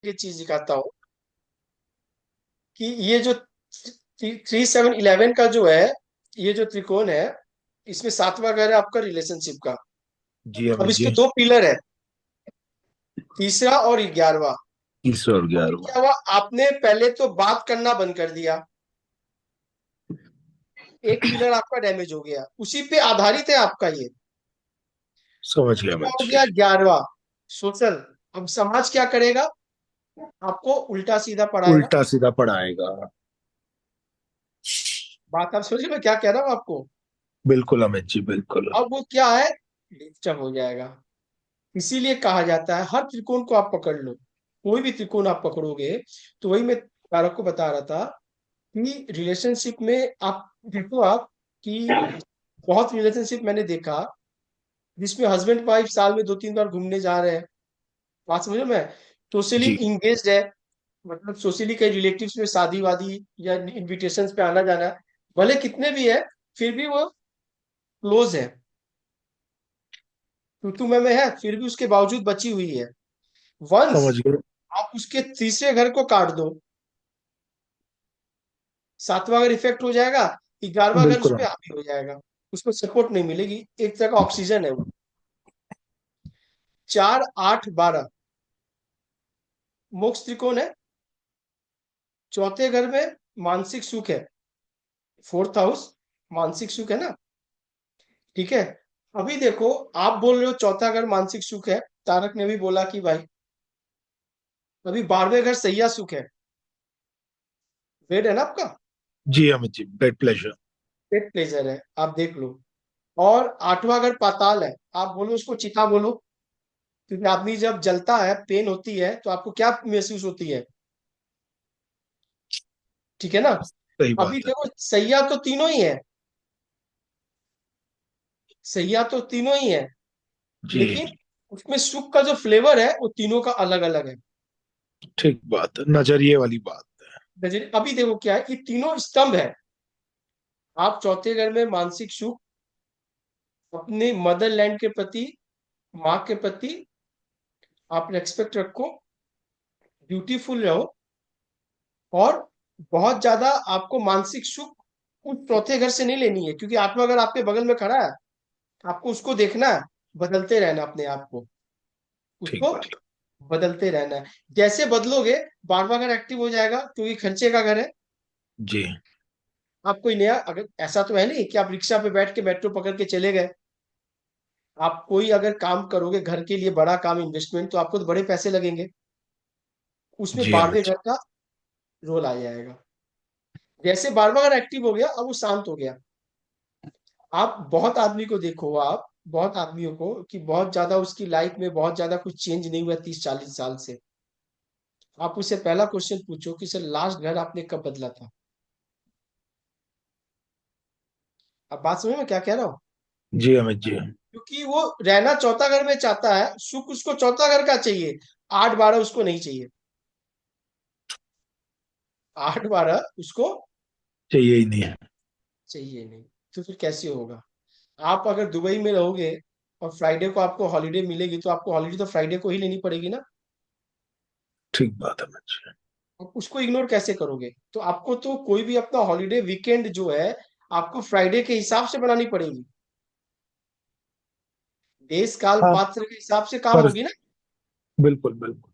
ये चीज दिखाता हूँ कि ये जो 3 7 11 का जो है, ये जो त्रिकोण है, इसमें सातवां घर है आपका रिलेशनशिप का। जी अब अमित इसके जी। दो पिलर है, तीसरा और 11वां। ईश्वर अभी 11वां। क्या हुआ, आपने पहले तो बात करना बंद कर दिया, एक पिलर आपका डैमेज हो गया, उसी पे आधारित है आपका ये। समझ गया क्या अमित हो जी। गया, 11वां सोशल। अब समाज क्या करेगा, आपको उल्टा सीधा पढ़ाएगा। उल्टा सीधा पढ़ाएगा। बात आप समझिए मैं क्या कह रहा हूँ आपको। बिल्कुल अमित जी, बिल्कुल। अब वो क्या है, डिस्टर्ब हो जाएगा। इसीलिए कहा जाता है हर त्रिकोण को आप पकड़ लो, कोई भी त्रिकोण आप पकड़ोगे। तो वही मैं तारक को बता रहा था कि रिलेशनशिप में आप देखो आप कि बहुत रिलेशनशिप मैंने देखा जिसमें हस्बैंड वाइफ साल में 2 3 बार घूमने जा रहे हैं। बात समझो मैं, सोशली जी। इंगेज्ड है, मतलब सोशली कई रिलेटिव्स में शादी वादी या इनविटेशंस पे आना जाना, भले कितने भी है फिर भी वो क्लोज है, तू में है, फिर भी उसके बावजूद बची हुई है। वंस समझ गए। आप उसके तीसरे घर को काट दो, सातवां घर इफेक्ट हो जाएगा, 11वां घर उस बिल्कुल पर हावी हो जाएगा, उसको सपोर्ट नहीं मिलेगी, एक तरह का ऑक्सीजन है वो। 4 8 12 मोक्ष त्रिकोण है, चौथे घर में मानसिक सुख है, फोर्थ हाउस मानसिक सुख है ना, ठीक है। अभी देखो, आप बोल रहे हो चौथा घर मानसिक सुख है, तारक ने भी बोला कि भाई अभी 12वें घर सैया सुख है, वेट है ना आपका, जी अमित जी, बेड प्लेजर। पेट प्लेजर है, आप देख लो। और 8वां घर पाताल है, आप बोलो उसको चिता बोलो, क्योंकि आदमी जब जलता है, पेन होती है, तो आपको क्या महसूस होती है, ठीक है ना। सही अभी बात है। देखो सैया तो तीनों ही है, सैया तो तीनों ही है, जी। लेकिन उसमें सुख का जो फ्लेवर है वो तीनों का अलग अलग है। ठीक बात है, नजरिए वाली बात। अभी देखो क्या है, ये तीनों स्तंभ है। आप चौथे घर में मानसिक सुख, अपने मदरलैंड के प्रति, माँ के प्रति आप रेस्पेक्ट रखो, ब्यूटीफुल रहो, और बहुत ज्यादा आपको मानसिक सुख उस चौथे घर से नहीं लेनी है, क्योंकि आठवां घर आपके बगल में खड़ा है, आपको उसको देखना है, बदलते रहना अपने आप को, ठीक उसको बात। बदलते रहना है। जैसे बदलोगे 12वां घर एक्टिव हो जाएगा, क्योंकि खर्चे का घर है। जी। आप कोई नया, अगर ऐसा तो है नहीं कि आप रिक्शा पे बैठ के मेट्रो पकड़ के चले गए, आप कोई अगर काम करोगे घर के लिए, बड़ा काम, इन्वेस्टमेंट, तो आपको तो बड़े पैसे लगेंगे, उसमें जी 12वें अमित जी। घर का रोल आ जाएगा। जैसे 12वां घर एक्टिव हो गया, अब वो शांत हो गया। आप बहुत आदमी को देखो, आप बहुत आदमियों को कि बहुत ज्यादा उसकी लाइफ में बहुत ज्यादा कुछ चेंज नहीं हुआ 30 40 साल से। आप उससे पहला क्वेश्चन पूछो कि सर लास्ट घर आपने कब बदला था। अब बात समझ में क्या कह रहा हूँ, जी अमित जी। क्योंकि वो रहना चौथा घर में चाहता है, सुख उसको चौथा घर का चाहिए, 8 12 उसको नहीं चाहिए, 8 12 उसको चाहिए ही नहीं है। चाहिए नहीं। तो फिर कैसे होगा, आप अगर दुबई में रहोगे और फ्राइडे को आपको हॉलीडे मिलेगी, तो आपको हॉलीडे तो फ्राइडे को ही लेनी पड़ेगी ना। ठीक बात है अमित जी। आप उसको इग्नोर कैसे करोगे, तो आपको तो कोई भी अपना हॉलीडे वीकेंड जो है, आपको फ्राइडे के हिसाब से बनानी पड़ेगी, देश काल हाँ। पात्र के हिसाब से काम पर होगी ना। बिल्कुल बिल्कुल।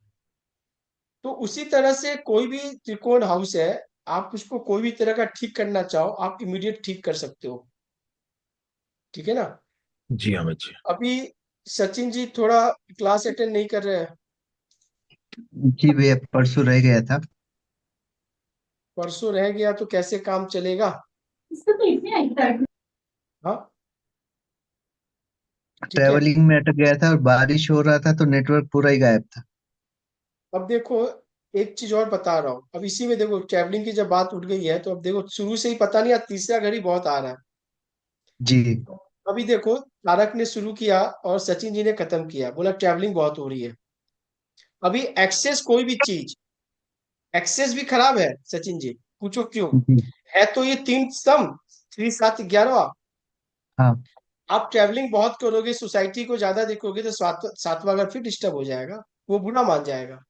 तो उसी तरह से कोई भी त्रिकोण हाउस है, आप उसको कोई भी तरह का ठीक करना चाहो, आप इमीडिएट ठीक कर सकते हो, ठीक है ना। जी अमित जी। अभी सचिन जी थोड़ा क्लास अटेंड नहीं कर रहे हैं, जी भैया, परसों रह गया था। परसों रह गया तो कैसे काम चलेगा। हाँ, ठीक है। ट्रेवलिंग में अटक गया था और बारिश हो रहा था तो नेटवर्क पूरा ही गायब था। अब देखो, एक चीज और बता रहा हूँ, अब इसी में देखो ट्रैवलिंग की जब बात उठ गई है, तो अब देखो शुरू से ही पता नहीं, आज तीसरा घड़ी बहुत आ रहा है। जी। अभी देखो, तारक ने शुरू किया और सचिन जी ने खत्म किया, बोला ट्रैवलिंग बहुत हो रही है। अभी एक्सेस कोई भी चीज, एक्सेस भी खराब है सचिन जी, पूछो क्यों। जी। है तो ये तीन स्तंभ, 3 7 11, हाँ। आप ट्रैवलिंग बहुत करोगे, सोसाइटी को ज्यादा देखोगे, तो सातवां घर फिर डिस्टर्ब हो जाएगा, वो बुरा मान जाएगा।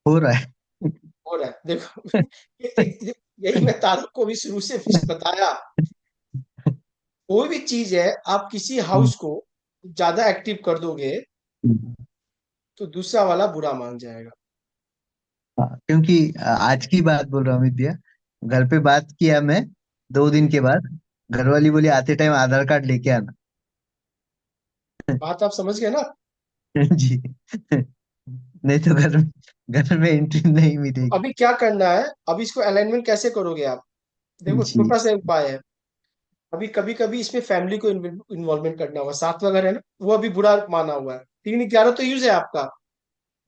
हो रहा है। हो रहा है देखो। यही मैं तारुक को भी शुरू से बताया। कोई भी चीज है, आप किसी हम्म, हाउस को ज्यादा एक्टिव कर दोगे हम्म। तो दूसरा वाला बुरा मान जाएगा। हाँ, क्योंकि आज की बात बोल रहा हूँ अमित भैया। घर पे बात किया मैं 2 दिन के बाद। घरवाली बोली आते टाइम आधार कार्ड लेके आना। बात आप समझ गए ना। जी। नहीं तो घर में एंट्री नहीं तो मिलेगी। अभी क्या करना है, अभी इसको अलाइनमेंट कैसे करोगे आप? देखो जी। छोटा सा उपाय है। अभी कभी कभी इसमें फैमिली को इन्वॉल्वमेंट करना होगा। सातवां घर है ना, वो अभी बुरा माना हुआ है। 3 11 तो यूज है आपका,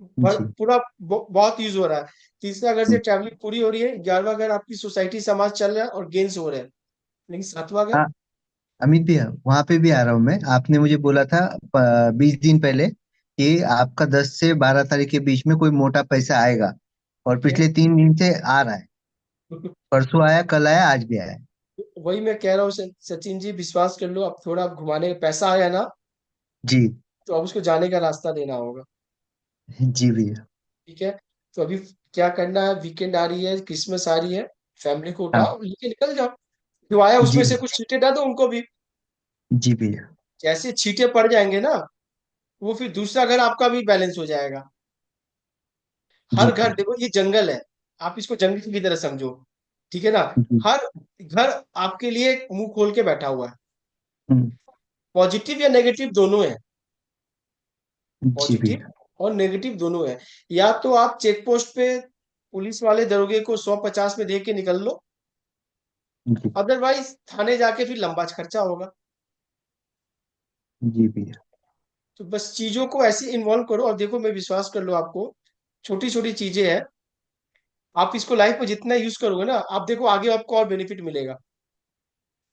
जी। पूरा बहुत यूज हो रहा है। तीसरा घर से ट्रैवलिंग पूरी हो रही है। 11वां घर आपकी सोसाइटी समाज चल रहा है और गेन्स हो रहे हैं। लेकिन सातवां घर, हाँ अमित भैया, वहां पे भी आ रहा हूँ मैं। आपने मुझे बोला था 20 दिन पहले कि आपका 10 से 12 तारीख के बीच में कोई मोटा पैसा आएगा, और ठीक है। पिछले 3 दिन से आ रहा है। परसों आया, कल आया, आज भी आया। वही मैं कह रहा हूँ सचिन जी, विश्वास कर लो। अब थोड़ा घुमाने का पैसा आया ना, जी। तो अब उसको जाने का रास्ता देना होगा। जी भैया। ठीक है। तो अभी क्या करना है, वीकेंड आ रही है, क्रिसमस आ रही है, फैमिली को हाँ। उठाओ, लेके निकल जाओ। जो आया जी उसमें से भैया। कुछ छींटे डाल दो उनको भी। जी भैया। जैसे छींटे पड़ जाएंगे ना, वो फिर दूसरा घर आपका भी बैलेंस हो जाएगा। जी हर घर, भैया। देखो ये जंगल है, आप इसको जंगल की तरह समझो। ठीक है ना। जी। हर घर आपके लिए मुंह खोल के बैठा हुआ है। हम्म, पॉजिटिव या नेगेटिव दोनों है। जी पॉजिटिव भैया। और नेगेटिव दोनों है। या तो आप चेक पोस्ट पे पुलिस वाले दरोगे को 150 में दे के निकल लो, जी। अदरवाइज थाने जाके फिर लंबा खर्चा होगा। जी भैया। तो बस चीजों को ऐसे इन्वॉल्व करो। और देखो, मैं विश्वास कर लो आपको, छोटी छोटी चीजें हैं। आप इसको लाइफ में जितना यूज करोगे ना, आप देखो आगे आपको और बेनिफिट मिलेगा।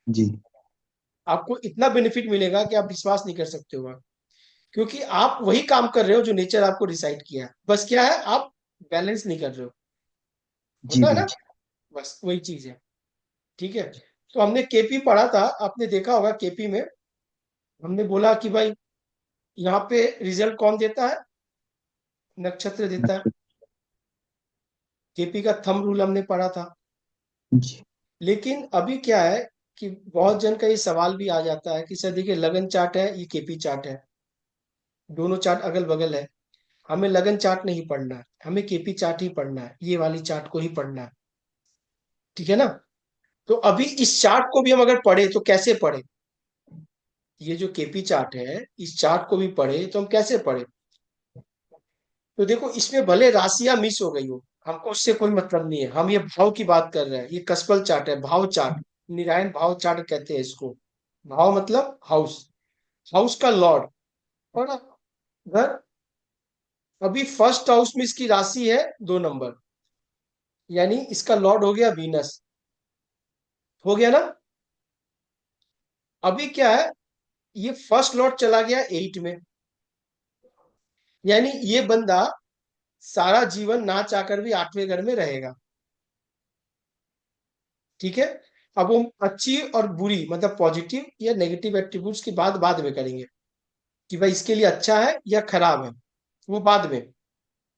जी। आपको इतना बेनिफिट मिलेगा कि आप विश्वास नहीं कर सकते हो। क्योंकि आप वही काम कर रहे हो जो नेचर आपको डिसाइड किया है। बस क्या है, आप बैलेंस नहीं कर रहे हो। जी होता है ना, भैया। बस वही चीज है। ठीक है। तो हमने केपी पढ़ा था, आपने देखा होगा। केपी में हमने बोला कि भाई यहाँ पे रिजल्ट कौन देता है, नक्षत्र देता है। अच्छा। केपी का थंब रूल हमने पढ़ा था। जी। लेकिन अभी क्या है कि बहुत जन का ये सवाल भी आ जाता है कि सर देखिए, लगन चार्ट है, ये केपी चार्ट है, दोनों चार्ट अगल बगल है। हमें लगन चार्ट नहीं पढ़ना है, हमें केपी चार्ट ही पढ़ना है, ये वाली चार्ट को ही पढ़ना है। ठीक है ना। तो अभी इस चार्ट को भी हम अगर पढ़े तो कैसे पढ़े? ये जो केपी चार्ट है, इस चार्ट को भी पढ़े तो हम कैसे पढ़े? तो देखो, इसमें भले राशियां मिस हो गई हो, हमको उससे कोई मतलब नहीं है। हम ये भाव की बात कर रहे हैं। ये कस्पल चार्ट है, भाव चार्ट। निरायन भाव चार्ट कहते हैं इसको। भाव मतलब हाउस, हाउस का लॉर्ड। और घर, अभी फर्स्ट हाउस में इसकी राशि है 2 नंबर, यानी इसका लॉर्ड हो गया वीनस। हो गया ना। अभी क्या है, ये फर्स्ट लॉर्ड चला गया 8 में, यानी ये बंदा सारा जीवन ना चाहकर भी 8वें घर में रहेगा। ठीक है। अब वो अच्छी और बुरी, मतलब पॉजिटिव या नेगेटिव एट्रीब्यूट्स की बात बाद में करेंगे कि भाई इसके लिए अच्छा है या खराब है, वो बाद में।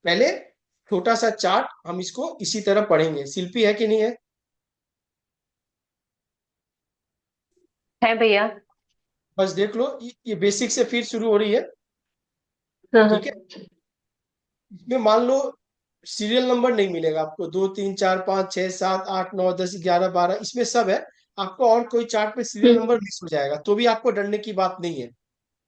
पहले छोटा सा चार्ट हम इसको इसी तरह पढ़ेंगे। शिल्पी है कि नहीं है? है भैया। बस देख लो, ये बेसिक से फिर शुरू हो रही है। हाँ ठीक है। हाँ। इसमें मान लो सीरियल नंबर नहीं मिलेगा आपको, 2 3 4 5 6 7 8 9 10 11 12, इसमें सब है। आपको और कोई चार्ट में सीरियल हम्म नंबर मिस हो जाएगा तो भी आपको डरने की बात नहीं है।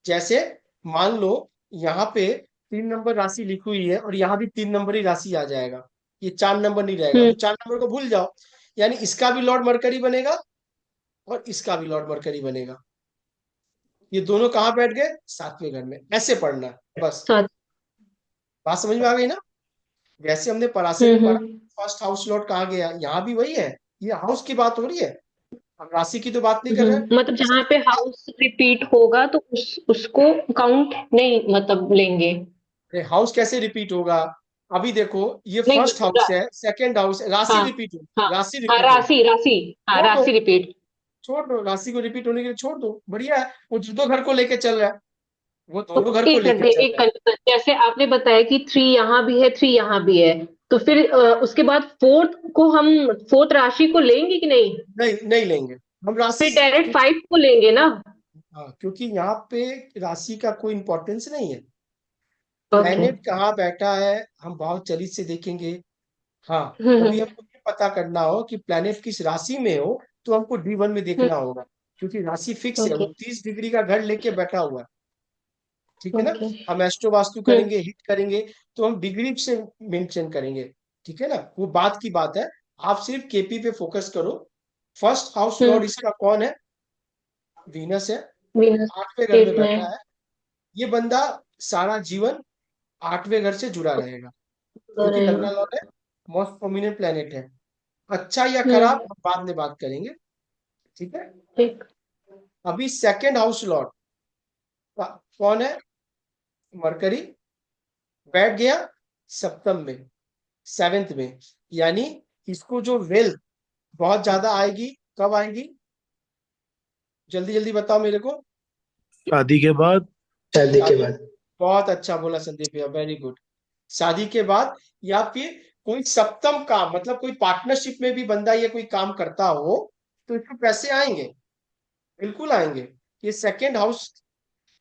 जैसे मान लो यहाँ पे 3 नंबर राशि लिखी हुई है और यहाँ भी 3 नंबर ही राशि आ जाएगा, ये 4 नंबर नहीं रहेगा, हम्म। तो 4 नंबर को भूल जाओ। यानी इसका भी लॉर्ड मरकरी बनेगा और इसका भी लॉर्ड मरकरी बनेगा। ये दोनों कहाँ बैठ गए? 7वें घर में। ऐसे पढ़ना है बस। हाँ। बात समझ में आ गई ना। वैसे हमने पराशर में पढ़ा, हम्म। फर्स्ट हाउस लॉर्ड कहाँ गया, यहाँ भी वही है। ये हाउस की बात हो रही है, हम राशि की तो बात नहीं कर रहे हैं। मतलब जहाँ पे हाउस रिपीट होगा तो उसको काउंट नहीं मतलब लेंगे। अरे हाउस कैसे रिपीट होगा? अभी देखो, ये नहीं फर्स्ट हाउस है, सेकंड हाउस है, राशि हाँ रिपीट हाँ होगी, राशि हाँ। रिपीट होगी। राशि राशि। हाँ छोड़ दो, राशि रिपीट। छोड़ दो, राशि को रिपीट होने के लिए छोड़ दो, बढ़िया है। वो जो दो घर को लेके चल रहा है, वो तो दोनों घर को एक लेकर मिनट, चल एक रहा है। मिनट, जैसे आपने बताया कि 3 यहाँ भी है, 3 यहाँ भी है, तो फिर उसके बाद फोर्थ राशि को लेंगे कि नहीं? नहीं, नहीं लेंगे। हम राशि, फिर डायरेक्ट 5 को लेंगे ना? हाँ, क्योंकि यहाँ पे राशि का कोई इंपॉर्टेंस नहीं है। ओके। प्लेनेट कहाँ बैठा है हम भाव चलित से देखेंगे। हाँ, कभी हम्म। हमको ये पता करना हो कि प्लेनेट किस राशि में हो, तो हमको D1 में हम्म। देखना होगा, क्योंकि राशि फिक्स है, वो ओके। 30 डिग्री का घर लेके बैठा हुआ है। ठीक है ना। ओके। हम एस्ट्रो वास्तु हम्म। करेंगे, हिट करेंगे, तो हम डिग्री से मेंशन करेंगे। ठीक है ना, वो बात की बात है। आप सिर्फ केपी पे फोकस करो। फर्स्ट हाउस लॉर्ड हम्म। इसका कौन है? वीनस है। वीनस 8वें घर में 8 बैठा में है। ये बंदा सारा जीवन 8वें घर से जुड़ा रहेगा, तो क्योंकि रहेगा। लग्न लॉर्ड है, मोस्ट प्रोमिनेंट प्लेनेट है। अच्छा या खराब हम्म। हम बाद में बात करेंगे। ठीक है। ठीक। अभी सेकंड हाउस लॉर्ड कौन है? मरकरी बैठ गया सप्तम में, 7th में। यानी इसको जो वेल्थ बहुत ज्यादा आएगी, कब आएगी? जल्दी जल्दी बताओ मेरे को। शादी के बाद। शादी के शादी, बाद। बहुत अच्छा बोला संदीप भैया, वेरी गुड। शादी के बाद, या फिर कोई सप्तम काम, मतलब कोई पार्टनरशिप में भी बंदा ये कोई काम करता हो, तो इसको पैसे आएंगे, बिल्कुल आएंगे। ये सेकेंड हाउस,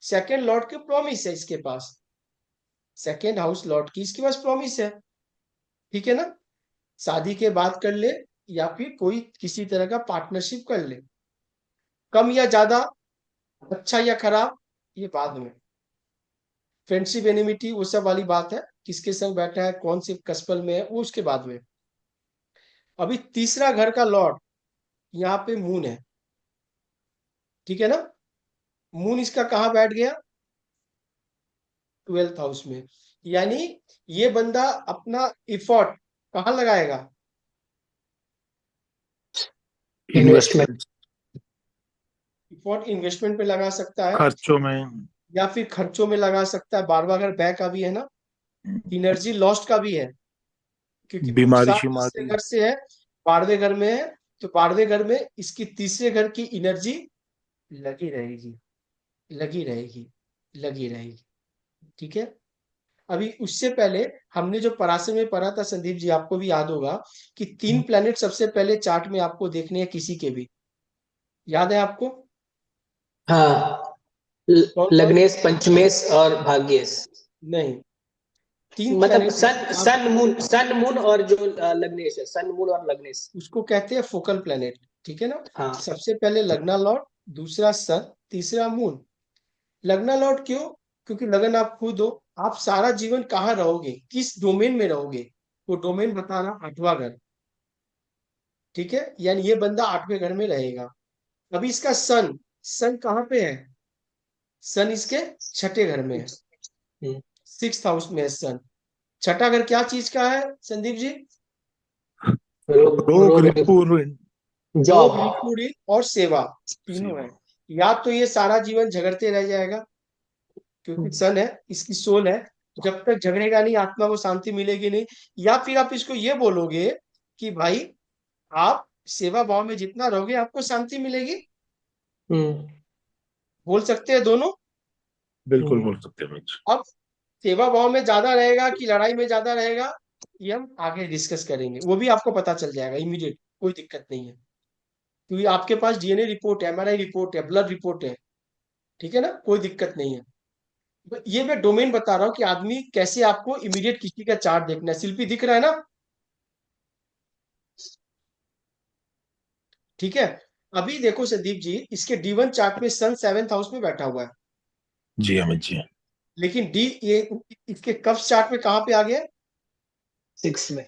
सेकेंड लॉर्ड की प्रॉमिस है इसके पास। सेकेंड हाउस लॉर्ड की इसके पास प्रॉमिस है। ठीक है ना। शादी के बाद कर ले, या फिर कोई किसी तरह का पार्टनरशिप कर ले, कम या ज्यादा, अच्छा या खराब, ये बाद में। फ्रेंडशिप एनिमिटी वो सब वाली बात है, किसके संग बैठा है, कौन से कस्पल में है, वो उसके बाद में। अभी तीसरा घर का लॉर्ड यहाँ पे मून है। ठीक है ना। मून इसका कहाँ बैठ गया? 12th हाउस में। यानी ये बंदा अपना इफोर्ट कहाँ लगाएगा? इन्वेस्टमेंट। इन्वेस्टमेंट। इफोर्ट इन्वेस्टमेंट पे लगा सकता है, खर्चों में। या फिर खर्चों में लगा सकता है। 12वां घर व्यय का भी है ना, एनर्जी लॉस्ट का भी है, क्योंकि बीमारी पुरुषार्थ तीसरे शिमारी। घर से है, 12वें घर में है। तो 12वें घर में इसकी तीसरे घर की एनर्जी लगी रहेगी, लगी रहेगी, लगी रहेगी। ठीक है। अभी उससे पहले हमने जो पराशर में पढ़ा था संदीप जी, आपको भी याद होगा कि 3 प्लैनेट सबसे पहले चार्ट में आपको देखने हैं, किसी के भी याद है आपको? हाँ, कौन कौन? लग्नेश, पंचमेश और भाग्येश। नहीं, तीन मतलब प्लैनेट आप सन मून और जो लग्नेश है, सन मून और लग्नेश। उसको कहते हैं फोकल प्लैनेट। ठीक है ना। हाँ। सबसे पहले लग्ना लॉर्ड, दूसरा सन, तीसरा मून। लगना लॉर्ड क्यों? क्योंकि लगन आप खुद हो। आप सारा जीवन कहाँ रहोगे, किस डोमेन में रहोगे, वो डोमेन बताना 8वां घर। ठीक है। यानी ये बंदा 8वें घर में रहेगा। अभी इसका सन, सन कहाँ पे है? सन इसके छठे घर में है, हम्म। 6th हाउस में है सन। छठा घर क्या चीज का है संदीप जी? रोग रोग रोग रिपुर। जॉब। रोग, रिपुरी और सेवा, तीनों है। सेवा। या तो ये सारा जीवन झगड़ते रह जाएगा, क्योंकि सन है, इसकी सोल है। जब तक झगड़ेगा नहीं, आत्मा को शांति मिलेगी नहीं। या फिर आप इसको ये बोलोगे कि भाई, आप सेवा भाव में जितना रहोगे आपको शांति मिलेगी। हम्म। बोल सकते हैं दोनों। बिल्कुल हम्म। बोल सकते हैं मिर्च। अब सेवा भाव में ज्यादा रहेगा कि लड़ाई में ज्यादा रहेगा, ये हम आगे डिस्कस करेंगे, वो भी आपको पता चल जाएगा इमीडिएट, कोई दिक्कत नहीं है। क्योंकि आपके पास डीएनए रिपोर्ट है, एमआरआई रिपोर्ट है, ब्लड रिपोर्ट है। ठीक है ना, कोई दिक्कत नहीं है। तो ये मैं डोमेन बता रहा हूँ कि आदमी कैसे, आपको इमीडिएट किसी का चार्ट देखना है। शिल्पी दिख रहा है ना? ठीक है। अभी देखो संदीप जी, इसके D1 चार्ट में सन 7th हाउस में बैठा हुआ है, जी अमित जी। लेकिन डी ये इसके कफ चार्ट में कहाँ पे आ गया? 6 में।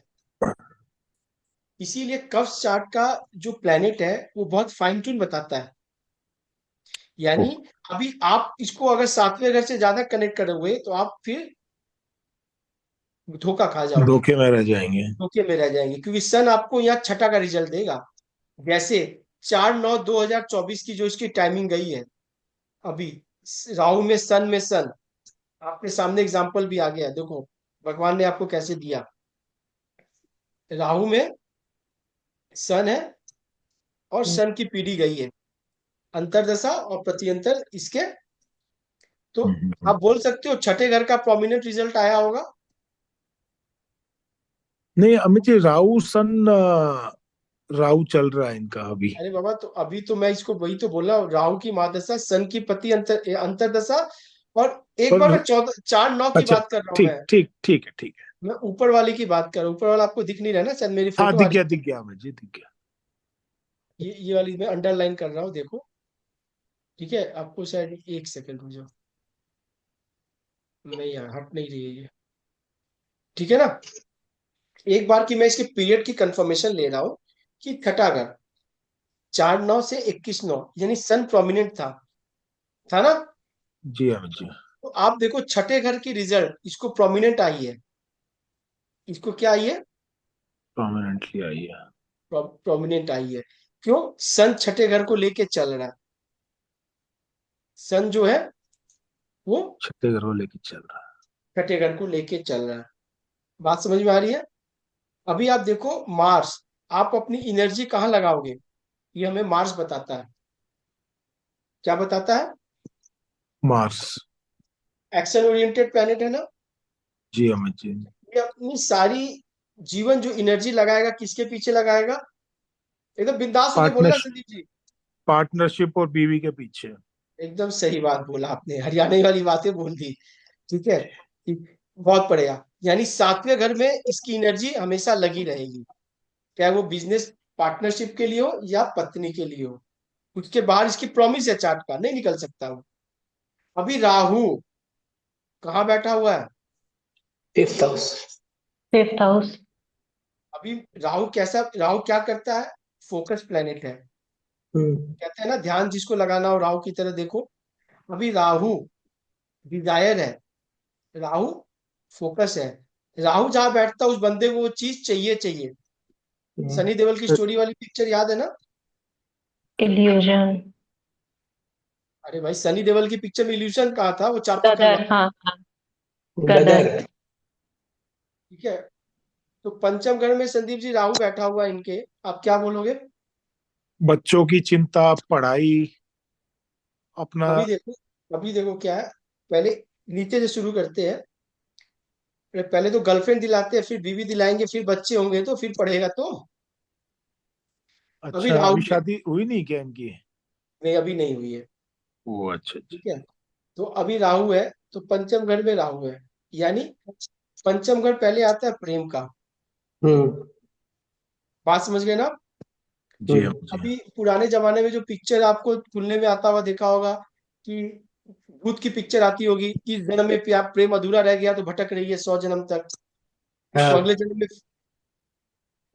इसीलिए कफ चार्ट का जो प्लेनेट है वो बहुत फाइन ट्यून बताता है। यानी अभी आप इसको अगर 7वें घर से ज्यादा कनेक्ट करोगे, तो आप फिर धोखा खा जाओगे, धोखे में रह जाएंगे। धोखे में रह जाएंगे, क्योंकि सन आपको यहाँ छठा का रिजल्ट देगा। जैसे 4/9/2024 की जो इसकी टाइमिंग गई है, अभी राहु में सन, आपके सामने एग्जाम्पल भी आ गया, देखो भगवान ने आपको कैसे दिया। राहु में सन है, और सन की पीढ़ी गई है, अंतरदशा और प्रत्यंतर इसके तो हम्म। आप बोल सकते हो छठे घर का प्रोमिनेंट रिजल्ट आया होगा। नहीं अमित जी, राहु सन राहु चल रहा है इनका अभी। अरे बाबा, तो अभी तो मैं इसको वही तो बोला, राहु की महादशा, सन की पति अंतरदशा, और एक बार और मैं 14 4 9 की अच्छा, बात कर रहा हूँ ठीक मैं। ठीक ठीक है, ठीक है। मैं ऊपर वाली की बात कर रहा हूँ, ऊपर वाला आपको दिख नहीं रहा है ना, शायद मेरी हाँ फोटो आ दिख रही गया, है। दिख गया अमित जी, दिख गया। ये वाली मैं अंडरलाइन कर रहा हूँ, देखो। ठीक है, आपको शायद 1 सेकंड हो जाओ, नहीं यार हट नहीं रही है ये। ठीक है ना। एक बार की मैं इसके पीरियड की कंफर्मेशन ले रहा हूँ कि छठा घर 4 9 से 21 9, यानी सन प्रोमिनेंट था ना। जी अमित जी। तो आप देखो छठे घर की रिजल्ट इसको प्रोमिनेंट आई है, इसको क्या आई है, प्रोमिनेंटली आई है। प्रोमिनेंट आई है। क्यों? सन छठे घर को लेके चल रहा है, सन जो है वो छठे घर को लेके चल रहा छठे घर को लेके चल रहा है। बात समझ में आ रही है। अभी आप देखो मार्स, आप अपनी एनर्जी कहाँ लगाओगे, ये हमें मार्स बताता है। क्या बताता है? है। मार्स। एक्शन ओरिएंटेड प्लेनेट है ना। जी अमित जी। ये अपनी सारी जीवन जो एनर्जी लगाएगा किसके पीछे लगाएगा? एकदम बिंदास होके बोलना पार्टनर संदीप जी। पार्टनरशिप और बीवी के पीछे। एकदम सही बात बोला आपने, हरियाणा वाली बातें बोल दी। ठीक है, ठीक, बहुत बढ़िया। यानी 7वें घर में इसकी एनर्जी हमेशा लगी रहेगी, चाहे वो बिजनेस पार्टनरशिप के लिए हो या पत्नी के लिए हो। उसके बाहर इसकी प्रॉमिस है, चार्ट का नहीं निकल सकता वो। अभी राहु कहाँ बैठा हुआ है? 5th house. 5th house. अभी राहु कैसा, राहु क्या करता है? फोकस प्लेनेट है। हम्म। कहते हैं ना ध्यान जिसको लगाना हो राहु की तरह देखो। अभी राहु डिजायर है, राहु फोकस है। राहु जहां बैठता है उस बंदे को वो चीज चाहिए चाहिए। सनी देओल की स्टोरी वाली पिक्चर याद है ना? इल्यूजन। अरे भाई, सनी देओल की पिक्चर में इल्यूशन कहा था, वो चारपक्कड़ गदर, वाला। हाँ हाँ। गदर। गदर। ठीक है। तो पंचम घर में संदीप जी राहु बैठा हुआ है इनके, आप क्या बोलोगे? बच्चों की चिंता, पढ़ाई, अपना। अभी देखो, अभी देखो क्या है। पहले नीचे से शुरू करते हैं। पहले तो गर्लफ्रेंड दिलाते हैं, फिर बीवी दिलाएंगे, फिर बच्चे होंगे तो फिर पढ़ेगा तो। अभी अच्छा, राहु अभी है, शादी हुई नहीं क्या इनकी? नहीं अभी नहीं हुई है। ओ अच्छा अच्छा। ठीक है। तो अभी राहु है, तो पंचम घर में राहु है, यानी पंचम घर पहले आता है प्रेम का। हम्म। बात समझ गए ना? जी हम्म। अमित जी। अभी पुराने जमाने में जो पिक्चर आपको खुलने में आता हुआ देखा होगा कि भूत की पिक्चर आती होगी कि जन्म में प्रेम अधूरा रह गया तो भटक रही है 100 जन्म तक, तो हाँ। अगले जन्म में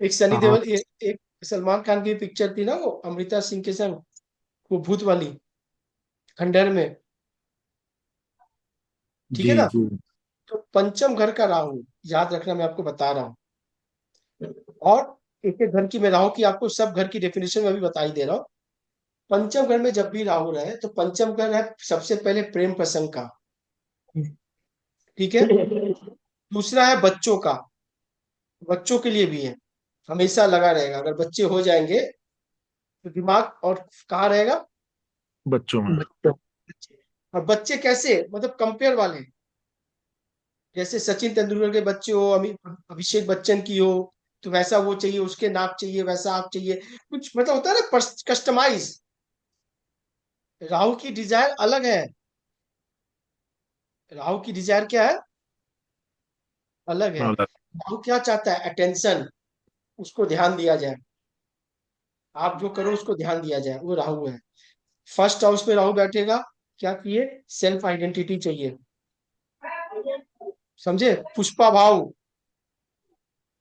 एक सनी हाँ देओल, एक सलमान खान की पिक्चर थी ना, वो अमृता सिंह के संग, वो भूत वाली, खंडहर में। ठीक जी है ना। जी। तो पंचम घर का राहु, याद रखना मैं आपको बता रहा हूँ। और एक एक घर की मैं राहु की आपको सब घर की डेफिनेशन में भी बता ही दे रहा हूँ। पंचम घर में जब भी राहु रहे तो पंचम घर है सबसे पहले प्रेम प्रसंग का। ठीक है। दूसरा है बच्चों का, बच्चों के लिए भी है, हमेशा लगा रहेगा। अगर बच्चे हो जाएंगे तो दिमाग और कहाँ रहेगा? बच्चों में। बच्चों। बच्चे। और बच्चे कैसे, मतलब कंपेयर वाले, जैसे सचिन तेंदुलकर के बच्चे हो, अभिषेक बच्चन की हो, तो वैसा वो चाहिए, उसके नाक चाहिए, वैसा आँख चाहिए, कुछ मतलब होता है ना कस्टमाइज। राहु की डिजायर अलग है, राहु की डिजायर क्या है, अलग है। अलग। राहु क्या चाहता है? अटेंशन, उसको ध्यान दिया जाए, आप जो करो उसको ध्यान दिया जाए, वो राहु है। फर्स्ट हाउस में राहु बैठेगा, क्या चाहिए? सेल्फ आइडेंटिटी चाहिए। समझे? पुष्पा भाव,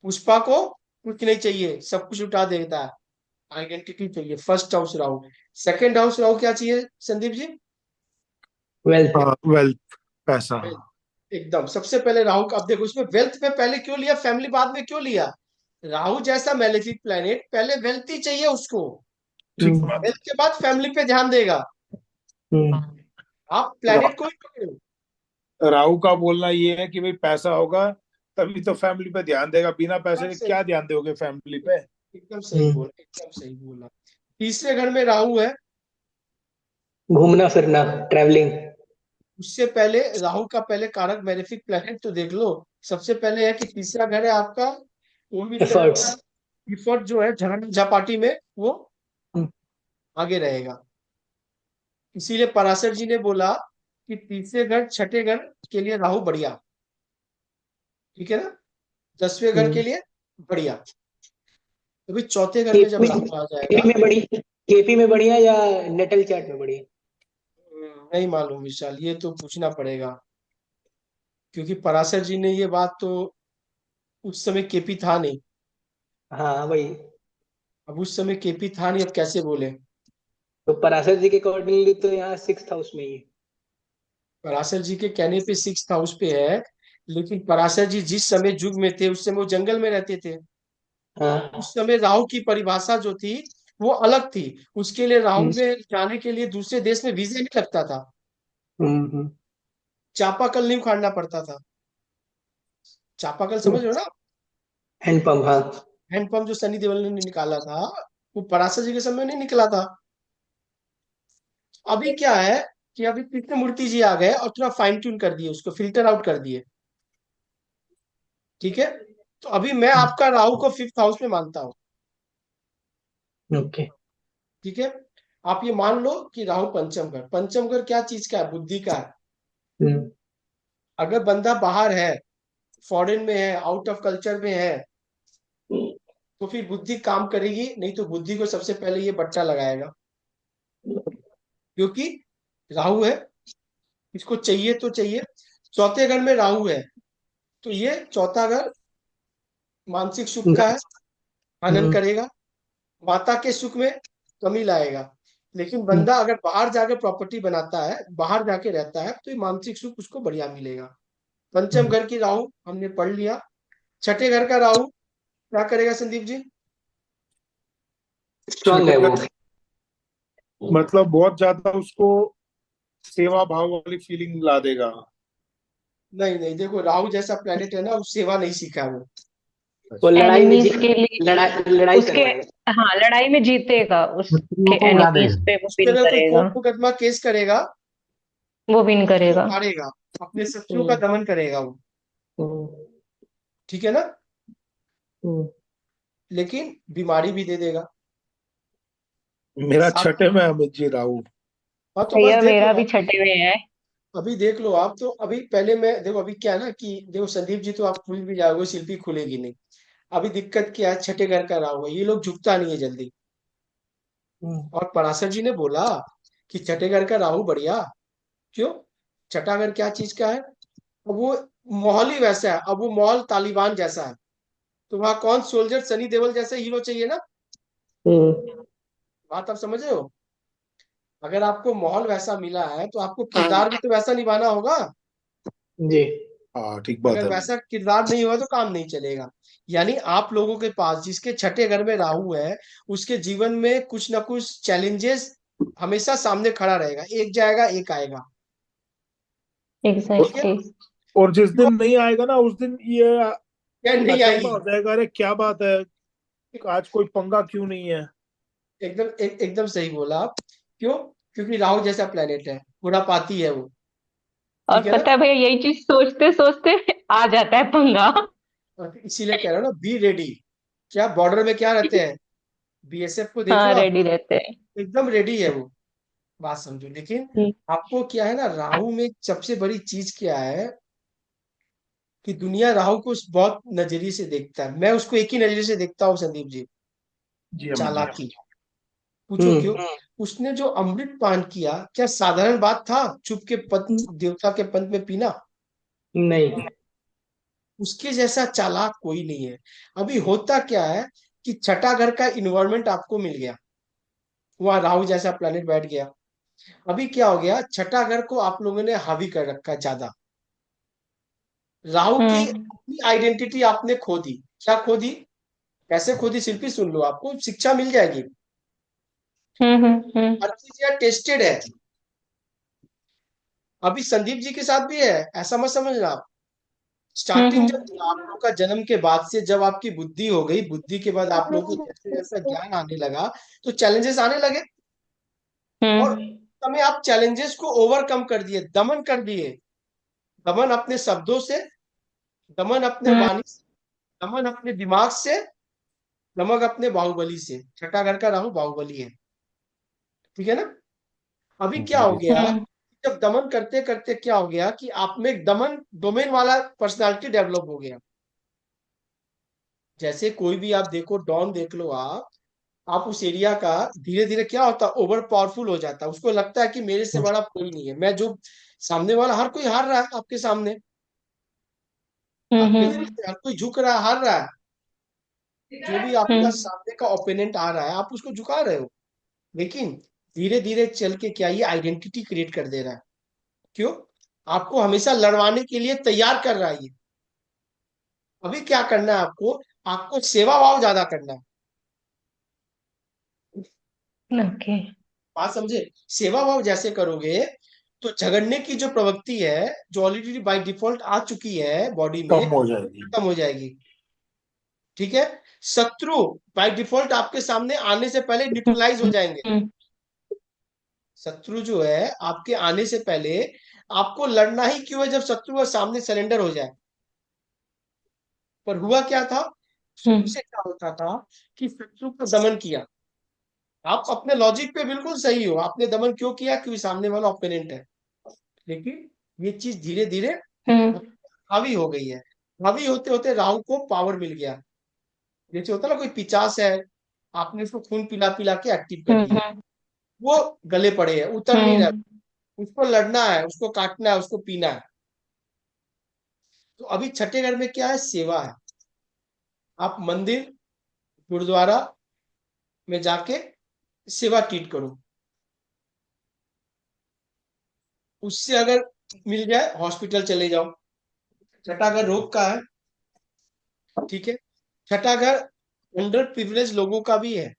पुष्पा को कुछ नहीं चाहिए, सब कुछ उठा देता है, आइडेंटिटी चाहिए। First house Rahu. Second house Rahu क्या चाहिए संदीप जी? वेल्थ। वेल्थ, पैसा। एकदम सबसे पहले राहु का, अब देखो इसमें वेल्थ पे पहले क्यों लिया, फैमिली बाद में क्यों लिया? राहु जैसा मैलेफिक प्लेनेट पहले वेल्थ ही चाहिए उसको, ठीक हम्म। बात वेल्थ के बाद फैमिली पे ध्यान देगा। हम्म। आप है। प्लेनेट को ही पकड़ो। राहु का बोलना ये है कि भाई पैसा होगा तभी तो फैमिली पे ध्यान देगा, बिना पैसे एकदम के सही, क्या ध्यान दोगे फैमिली पे? एकदम सही हम्म। बोला, एकदम सही बोला। तीसरे घर में राहु है, घूमना फिरना, ट्रैवलिंग। उससे पहले राहु का पहले कारक बेनिफिक प्लैनेट तो देख लो। सबसे पहले है कि तीसरा घर है आपका कोई भी तरह एफर्ट्स। का इफर्ट जो है झगड़ा झापाटी में वो आगे रहेगा। इसीलिए पराशर जी ने बोला कि तीसरे घर छठे घर के लिए राहु बढ़िया, ठीक है ना, 10वें घर के लिए बढ़िया। अभी चौथे घर में जब केपी राहु आ जाएगा, केपी में बड़ी, केपी में बढ़िया या नेटल चार्ट में बढ़िया? नहीं मालूम विशाल, ये तो पूछना पड़ेगा, क्योंकि पराशर जी ने ये बात तो उस समय केपी था नहीं। हाँ वही। अब उस समय केपी था नहीं, अब कैसे बोले। तो पराशर जी के अकॉर्डिंगली तो यहाँ 6th हाउस में ही है। पराशर जी के कहने पे 6th हाउस पे है, लेकिन पराशर जी जिस समय युग में थे उस समय वो जंगल में रहते थे। हाँ। उस समय राहु की परिभाषा जो थी वो अलग थी। उसके लिए राहु हम्म में जाने के लिए दूसरे देश में वीजा नहीं लगता था, हम्म। चापाकल नहीं उखाड़ना पड़ता था। चापाकल समझ रहे हो ना, हैंडपंप, हाँ। हैंडपंप जो सनी देओल ने निकाला था, वो पराशर जी के समय नहीं निकला था। अभी क्या है कि अभी कृष्णमूर्ति जी आ गए और थोड़ा फाइन ट्यून कर दिए, उसको फिल्टर आउट कर दिए, ठीक है। तो अभी मैं आपका राहु को 5th हाउस में मानता हूँ, ओके। ठीक है। आप ये मान लो कि राहु पंचम घर, पंचम घर क्या चीज का है, बुद्धि का है। हम्म अगर बंदा बाहर है, फॉरेन में है, आउट ऑफ कल्चर में है, तो फिर बुद्धि काम करेगी नहीं, तो बुद्धि को सबसे पहले ये बट्टा लगाएगा, क्योंकि राहु है, इसको चाहिए तो चाहिए। चौथे घर में राहु है, तो ये चौथा घर मानसिक सुख का है, आनंद हम्म करेगा, माता के सुख में कमी लाएगा। लेकिन बंदा अगर बाहर जाके प्रॉपर्टी बनाता है, बाहर जाके रहता है, तो ये मानसिक सुख उसको बढ़िया मिलेगा। पंचम घर की राहु हमने पढ़ लिया। छठे घर का राहु क्या करेगा संदीप जी? स्ट्रांग है छठे वो। घर मतलब बहुत ज्यादा उसको सेवा भाव वाली फीलिंग ला देगा। नहीं नहीं, देखो राहु जैसा प्लेनेट है ना, वो सेवा नहीं सीखा है वो। वो लड़ाई में एनिमीज जीत, के लिए लड़ाई उसके, करवाएगा। हाँ लड़ाई में जीतेगा, शत्रुओं उसके को उड़ा एनिमीज देगा। पे वो उस विन तरह कोई करेगा। कोर्ट मुकदमा केस करेगा वो विन तो करेगा। हारेगा, अपने शत्रुओं का हम्म दमन करेगा वो, हम्म ठीक है ना। हम्म। लेकिन बीमारी भी दे देगा मेरा साथ में। छठे में है अमित जी राहु। हाँ तो बस भैया देख लो मेरा भी आप, छठे में है। अभी देख लो आप। तो अभी पहले मैं देखो, अभी क्या है ना कि देखो संदीप जी तो आप खुल भी जाओगे, शिल्पी खुलेगी नहीं। अभी दिक्कत क्या है, छठे घर का राहु है, ये लोग झुकता नहीं है जल्दी। और पराशर जी ने बोला कि छठे घर का राहु बढ़िया, क्यों? छठा घर क्या चीज का है? अब वो माहौल ही वैसा है, अब वो माहौल तालिबान जैसा है। तो वहां कौन सोल्जर, सनी देओल जैसे हीरो चाहिए ना। हम्म बात आप समझ रहे हो? अगर आपको माहौल वैसा मिला है तो आपको किरदार भी तो वैसा निभाना होगा। जी। हाँ ठीक बात अगर है। वैसा किरदार नहीं होगा तो काम नहीं चलेगा। यानी आप लोगों के पास जिसके छठे घर में राहु है, उसके जीवन में कुछ ना कुछ चैलेंजेस हमेशा सामने खड़ा रहेगा, एक जाएगा एक आएगा, ठीक है। एग्जैक्टली। और जिस तो दिन नहीं आएगा ना उस दिन ये क्या नहीं अचंभा आएगी। हो जाएगा, अरे क्या बात है, आज कोई पंगा क्यों नहीं है। एकदम सही बोला आप। क्यों? क्योंकि राहु जैसा प्लेनेट है, खुरापाती है वो, और ठीक है ना। पता है भैया, यही चीज सोचते सोचते आ जाता है पंगा। और इसीलिए कह रहा हूँ ना, बी रेडी। क्या बॉर्डर में क्या रहते हैं, बीएसएफ को देख लो हाँ आप, रेडी रहते हैं। एकदम रेडी है वो। बात समझो। लेकिन आपको क्या है ना, राहु में सबसे बड़ी चीज क्या है कि दुनिया राहु को बहुत नजरिए से देखता है, मैं उसको एक ही नजरिए से देखता हूँ संदीप जी, जी अमित जी। चालाकी। पूछो हम्म क्यों? उसने जो अमृत पान किया, क्या साधारण बात था चुप के पद देवता के पंथ में पीना? नहीं। उसके जैसा चालाक कोई नहीं है। अभी होता क्या है कि छठा घर का इन्वायरमेंट आपको मिल गया, वहां राहु जैसा प्लेनेट बैठ गया। अभी क्या हो गया, छठा घर को आप लोगों ने हावी कर रखा है ज्यादा। राहु की हम्म अपनी आइडेंटिटी आपने खो दी। क्या खो दी? कैसे खो दी शिल्पी, सुन लो, आपको शिक्षा मिल जाएगी। हर चीज यहाँ टेस्टेड है। अभी संदीप जी के साथ भी है, ऐसा मत समझना आप। स्टार्टिंग जब आप लोग का जन्म के बाद से जब आपकी बुद्धि हो गई, बुद्धि के बाद आप लोगों को जैसे जैसा ज्ञान आने लगा, तो चैलेंजेस आने लगे। और हम्म समय आप चैलेंजेस को ओवरकम कर दिए, दमन कर दिए। दमन अपने शब्दों से, दमन अपने वाणी से, दमन अपने दिमाग से, दमन अपने बाहुबली से। छठा घर का राहु बाहुबली है, ठीक है ना। अभी क्या हो गया, जब दमन करते करते क्या हो गया कि आप में एक दमन डोमेन वाला पर्सनालिटी डेवलप हो गया। जैसे कोई भी आप देखो, डॉन देख लो आप उस एरिया का धीरे धीरे क्या होता है, ओवर पावरफुल हो जाता है। उसको लगता है कि मेरे से बड़ा कोई नहीं है, मैं जो सामने वाला, हर कोई हार रहा है आपके सामने, आपके सामने हर कोई झुक रहा है, हार रहा है। जो भी आपका सामने का ओपोनेंट आ रहा है आप उसको झुका रहे हो, लेकिन धीरे धीरे चल के क्या ये आइडेंटिटी क्रिएट कर दे रहा है। क्यों? आपको हमेशा लड़वाने के लिए तैयार कर रहा है ये। अभी क्या करना है आपको, आपको सेवा भाव ज्यादा करना है। ओके। बात समझे? सेवा भाव जैसे करोगे तो झगड़ने की जो प्रवृत्ति है, जो ऑलरेडी बाय डिफॉल्ट आ चुकी है बॉडी में, कम हो जाएगी। खत्म हो जाएगी। ठीक है। शत्रु बाय डिफॉल्ट आपके सामने आने से पहले न्यूट्रलाइज हो जाएंगे। शत्रु जो है आपके आने से पहले, आपको लड़ना ही क्यों है जब शत्रु का सामने सरेंडर हो जाए। पर हुआ क्या था, शुरू से क्या होता था कि शत्रु का दमन किया। आप अपने लॉजिक पे बिल्कुल सही हो, आपने दमन क्यों किया, क्योंकि सामने वाला ओपोनेंट है। लेकिन ये चीज धीरे धीरे हावी हो गई है। हावी होते होते राहु को पावर मिल गया। जैसे होता है ना, कोई पिचास है, आपने उसको खून पिला पिला के एक्टिव कर दिया, वो गले पड़े है, उतर नहीं रहा। उसको लड़ना है, उसको काटना है, उसको पीना है। तो अभी छठे घर में क्या है, सेवा है। आप मंदिर गुरुद्वारा में जाके सेवा ट्रीट करो। उससे अगर मिल जाए हॉस्पिटल चले जाओ। छठा घर रोग का है, ठीक है। छठा घर अंडर प्रिविलेज लोगों का भी है,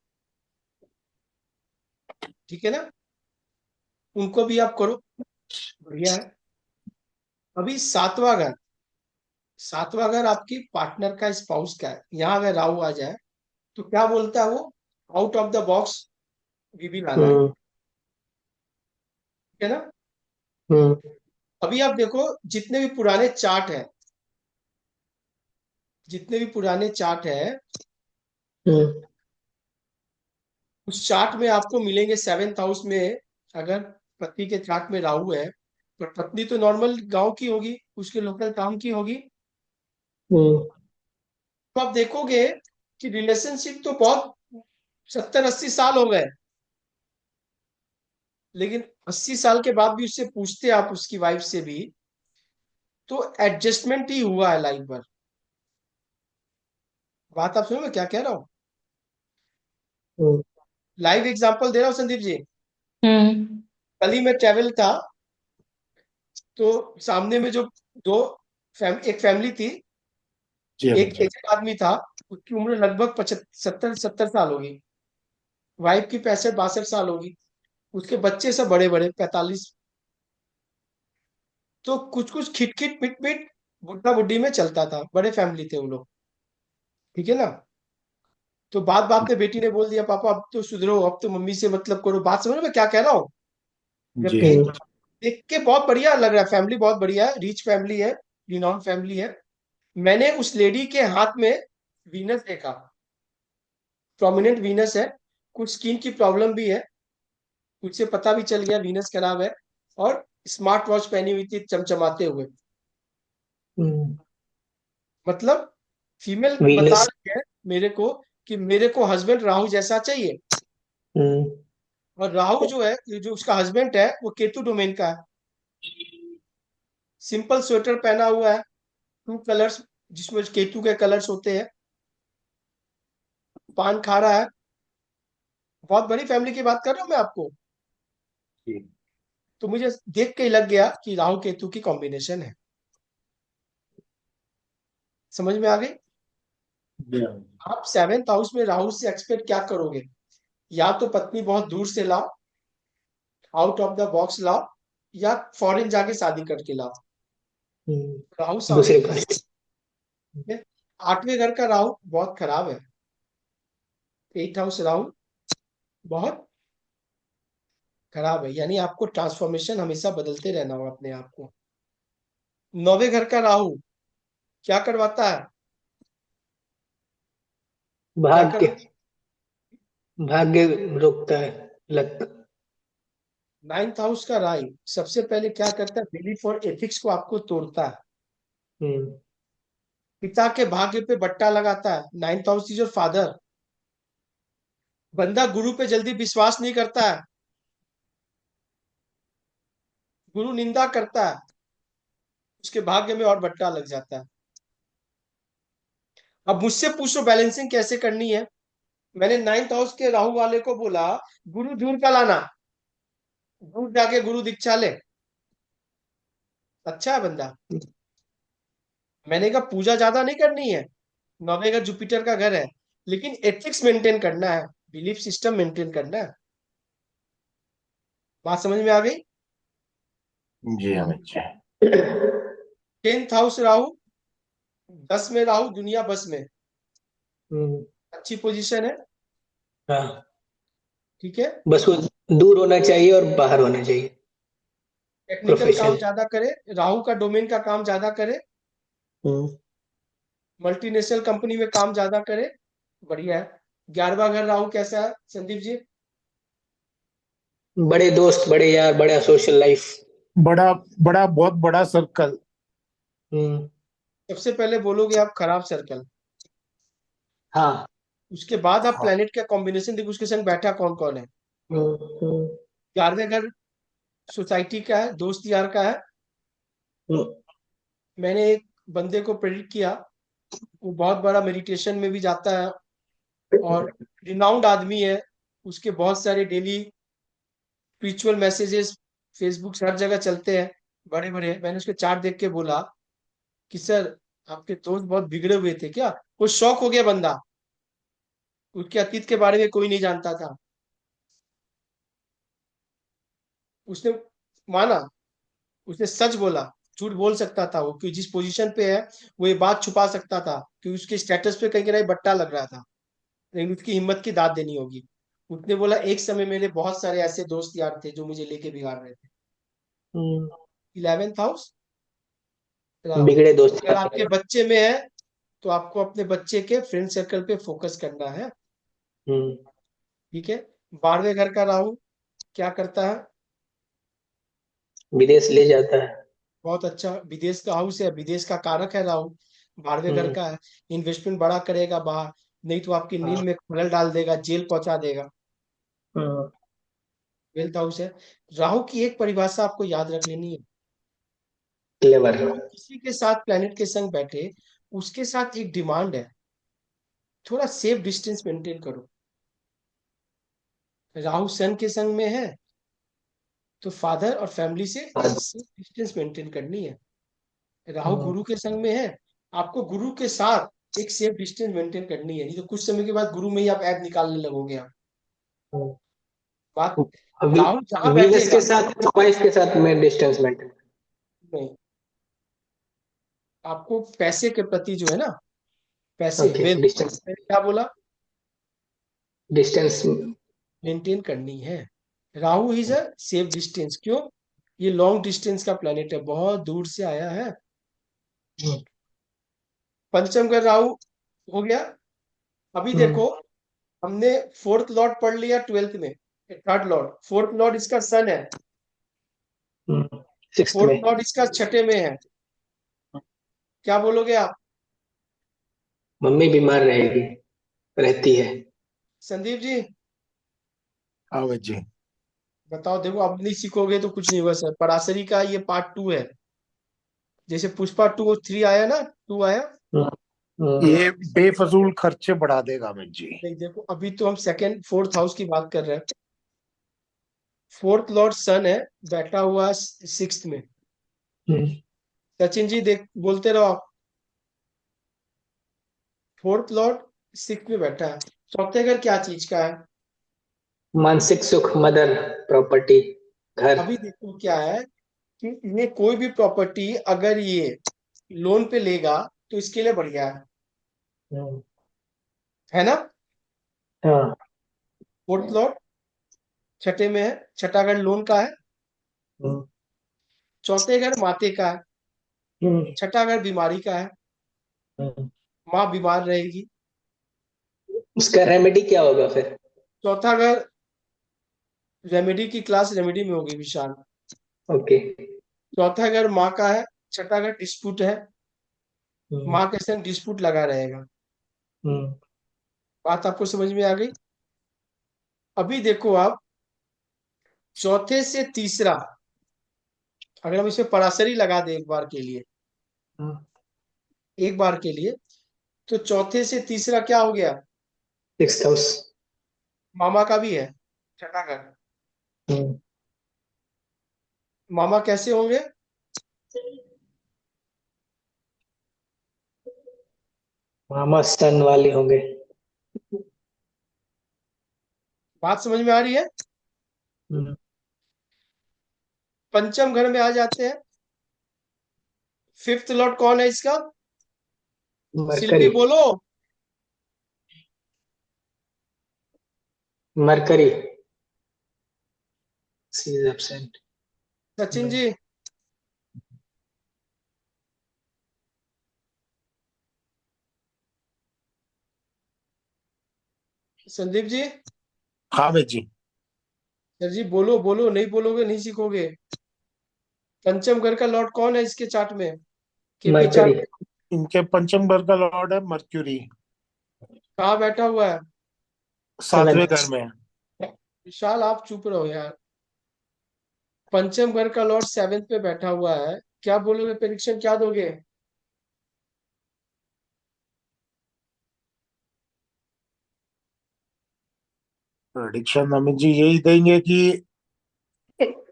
ठीक है ना, उनको भी आप करो, बढ़िया है। अभी सातवां घर, सातवां घर आपकी पार्टनर का, स्पाउस का है। यहाँ अगर राहु आ जाए तो क्या बोलता है वो, आउट ऑफ द बॉक्स भी लाना है, ठीक है ना। अभी आप देखो, जितने भी पुराने चार्ट है, जितने भी पुराने चार्ट है, उस चार्ट में आपको मिलेंगे सेवेंथ हाउस में। अगर पति के चार्ट में राहु है, तो पत्नी तो नॉर्मल गांव की होगी, उसके लोकल काम की होगी। तो आप देखोगे कि रिलेशनशिप तो बहुत 70-80 साल हो गए, लेकिन 80 साल के बाद भी उससे पूछते आप उसकी वाइफ से भी, तो एडजस्टमेंट ही हुआ है लाइफ भर। बात आप सुनो मैं क्या कह रहा हूँ, लाइव एग्जांपल दे रहा हूँ संदीप जी। कल ही मैं ट्रेवल था, तो सामने में जो दो एक फैमिली थी। जी एक एजेड आदमी था, उसकी उम्र लगभग 75-70 साल होगी। वाइफ की 65-62 साल होगी। उसके बच्चे सब बड़े बड़े 45। तो कुछ कुछ खिटखिट पिट बुढ़ा बुढ़ी में चलता था, बड़े फैमिली थे वो लोग, ठीक है ना। तो बात बात पे बेटी ने बोल दिया, पापा अब तो सुधरो, अब तो मम्मी से मतलब करो। बात समझ में क्या कह रहा हूँ। जी। जबकि देख के बहुत बढ़िया लग रहा है, फैमिली बहुत बढ़िया है, रिच फैमिली है, रिनॉन फैमिली है। मैंने उस लेडी के हाथ में वीनस देखा, प्रोमिनेंट वीनस है। कुछ स्किन की प्रॉब्लम भी है, मुझसे पता भी चल गया वीनस खराब है। और स्मार्ट वॉच पहनी हुई थी चमचमाते हुए। मतलब फीमेल बता वीनस। रही है मेरे को कि मेरे को हस्बैंड राहु जैसा चाहिए। और राहु जो है, ये जो उसका हस्बैंड है, वो केतु डोमेन का है। सिंपल स्वेटर पहना हुआ है, 2 कलर्स, जिसमें केतु के कलर्स होते हैं। पान खा रहा है। बहुत बड़ी फैमिली की बात कर रहा हूँ मैं आपको। जी। तो मुझे देख के ही लग गया कि राहु केतु की कॉम्बिनेशन है। समझ में आ गई। आप सेवेंथ हाउस में राहु से एक्सपेक्ट क्या करोगे, या तो पत्नी बहुत दूर से लाओ, आउट ऑफ द बॉक्स लाओ, या फॉरेन जाके शादी करके लाओ। राहु दूसरे सामने पर। है। आठवें घर का राहु बहुत खराब है। 8th हाउस राहु बहुत खराब है, यानी आपको ट्रांसफॉर्मेशन हमेशा बदलते रहना होगा अपने आप को। 9वें घर का राहु क्या करवाता है? क्या भाग्य, करवाता भाग्य रोकता है, लक। 9th हाउस का राहु सबसे पहले क्या करता है? बिलीफ और एथिक्स को आपको तोड़ता है। हम्म। पिता के भाग्य पे बट्टा लगाता है। 9th house is your father. बंदा गुरु पे जल्दी विश्वास नहीं करता है, गुरु निंदा करता है, उसके भाग्य में और बट्टा लग जाता है। अब मुझसे पूछो बैलेंसिंग कैसे करनी है। मैंने 9th हाउस के राहु वाले को बोला गुरु दूर का लाना, दूर जाके गुरु दीक्षा ले। अच्छा है बंदा। मैंने कहा पूजा ज्यादा नहीं करनी है, 9वें घर जुपिटर का घर है, लेकिन एथिक्स मेंटेन करना है, बिलीफ सिस्टम मेंटेन करना है। बात समझ में आ गई? जी अमित जी। 10th हाउस राहु, 10 में राहु, दुनिया बस में। हम्म। अच्छी पोजीशन है, हाँ, ठीक है। बस वो दूर होना चाहिए और बाहर होना चाहिए। टेक्निकल काम प्रोफेशन। ज्यादा करे, राहु का डोमेन का काम ज्यादा करे, हम्म। मल्टीनेशनल कंपनी में काम ज्यादा करे, बढ़िया है। 11वां घर राहु कैसा है संदीप जी? बड़े दोस्त, बड़े यार, बड़ा सोशल लाइफ। बड़ा बड़ा बहुत बड़ा सर्कल। हम्म। सबसे पहले बोलोगे आप खराब सर्कल, हाँ। उसके बाद आप हाँ। प्लेनेट का कॉम्बिनेशन देखो उसके संग बैठा कौन कौन है। हम्म। हम्म। 11वें घर सोसाइटी का है, दोस्त यार का है। हम्म। मैंने एक बंदे को प्रेडिक्ट किया, वो बहुत बड़ा मेडिटेशन में भी जाता है और रिनाउंड आदमी है। उसके बहुत सारे डेली स्पिरिचुअल मैसेजेस फेसबुक से हर जगह चलते हैं, बड़े बड़े। मैंने उसके चार्ट देख के बोला कि सर आपके दोस्त बहुत बिगड़े हुए थे क्या? वो शॉक हो गया बंदा, उसके अतीत के बारे में कोई नहीं जानता था। उसने माना, उसने सच बोला। झूठ बोल सकता था वो, कि जिस पोजीशन पे है वो ये बात छुपा सकता था कि उसके स्टेटस पे कहीं ना कहीं बट्टा लग रहा था, लेकिन उसकी हिम्मत की दाद देनी होगी। उसने बोला एक समय मेरे बहुत सारे ऐसे दोस्त यार थे जो मुझे लेके बिगाड़ रहे थे। हम्म। 11th हाउस राहु, बिगड़े दोस्त अगर यार। आपके बच्चे में है तो आपको अपने बच्चे के फ्रेंड सर्कल पे फोकस करना है, हम्म। ठीक है। 12वें घर का राहु क्या करता है? विदेश ले जाता है। बहुत अच्छा, विदेश का हाउस है, विदेश का कारक है राहु, 12वें घर हम्म। का है। इन्वेस्टमेंट बड़ा करेगा बाहर, नहीं तो आपकी नींद हाँ। में खलल डाल देगा, जेल पहुंचा देगा। हम्म। 12th हाउस है। राहु की एक परिभाषा आपको याद रख लेनी है, क्लेवर। राहु किसी के साथ प्लेनेट के संग बैठे, उसके साथ एक डिमांड है, थोड़ा सेफ डिस्टेंस मेंटेन करो। राहु सन के संग में है तो फादर और फैमिली से सेफ डिस्टेंस मेंटेन करनी है। राहु हम्म। गुरु के संग में है, आपको गुरु के साथ एक सेफ डिस्टेंस मेंटेन करनी है, नहीं तो कुछ समय के बाद गुरु में ही आप ऐड निकालने लगोगे आप। बात, राहु जहां वीनस बैठेगा, के साथ, वाइफ के साथ मैं डिस्टेंस मेंटेन। नहीं, आपको पैसे के प्रति जो है ना, पैसे ओके, वेल्थ, डिस्टेंस। क्या बोला, डिस्टेंस। मेंटेन करनी है। Rahu is a safe distance, क्यों? ये लॉन्ग डिस्टेंस का प्लेनेट है, बहुत दूर से आया है। पंचम का राहु हो गया। अभी देखो, हमने फोर्थ लॉर्ड पढ़ लिया 12th में, थर्ड लॉर्ड, फोर्थ लॉर्ड इसका सन है, सिक्स्थ फोर्थ में। लॉर्ड इसका छठे में है। क्या बोलोगे आप मम्मी बीमार रहेगी, रहती है। संदीप जी? हाँ अमित जी। बताओ, देखो अब नहीं सीखोगे तो कुछ नहीं होगा सर। पराशरी का ये पार्ट 2 है, जैसे पुष्पा 2 और 3 आया ना, 2 आया। हम्म। हम्म। ये बेफजूल खर्चे बढ़ा देगा अमित जी। नहीं देखो, अभी तो हम सेकंड फोर्थ हाउस की बात कर रहे हैं। फोर्थ लॉर्ड सन है, बैठा हुआ 6th में। हम्म। सचिन जी देख, बोलते रहो आप। फोर्थ लॉर्ड 6th में बैठा है। चौथे घर क्या चीज का है? मानसिक सुख, मदर, प्रॉपर्टी, घर। अभी देखो क्या है कि ये कोई भी प्रॉपर्टी अगर ये लोन पे लेगा तो इसके लिए बढ़िया है ना? हाँ। फोर्थ लॉर्ड छठे में है, छठा घर लोन का है, हम्म, चौथे घर माते का है, हम्म, छठा घर बीमारी का है, हम्म। माँ बीमार रहेगी, उसका रेमेडी क्या होगा फिर? चौथा घर रेमेडी की क्लास रेमेडी में होगी विशाल, ओके। चौथा घर माँ का है, छठा घर डिस्प्यूट है, हम्म, माँ के संग डिस्प्यूट लगा रहेगा। हम्म, बात आपको समझ में आ गई? अभी देखो आप, चौथे से तीसरा, अगर हम इसमें परासरी लगा दें एक बार के लिए, हाँ, एक बार के लिए, तो चौथे से तीसरा क्या हो गया? Six house. मामा का भी है छठा घर। हम्म, मामा कैसे होंगे? मामा सन वाले होंगे। बात समझ में आ रही है? हम्म, पंचम घर में आ जाते हैं। फिफ्थ लॉर्ड कौन है इसका? शिल्पी मरकरी। बोलो। Mercury she is absent. Sachin ji, Sandeep ji, हाँ भाई जी। सर जी बोलो बोलो, नहीं बोलोगे नहीं सीखोगे। पंचम घर का लॉर्ड कौन है इसके चार्ट में, केपी मरकरी। चार्ट में? इनके पंचम घर का लॉर्ड है मर्क्यूरी, कहाँ बैठा हुआ है? सातवें सेवेंथ। घर में है। विशाल आप चुप रहो यार। पंचम घर का लॉर्ड सेवेंथ पे बैठा हुआ है, क्या बोलोगे? प्रेडिक्शन क्या दोगे? प्रेडिक्शन अमित जी यही देंगे कि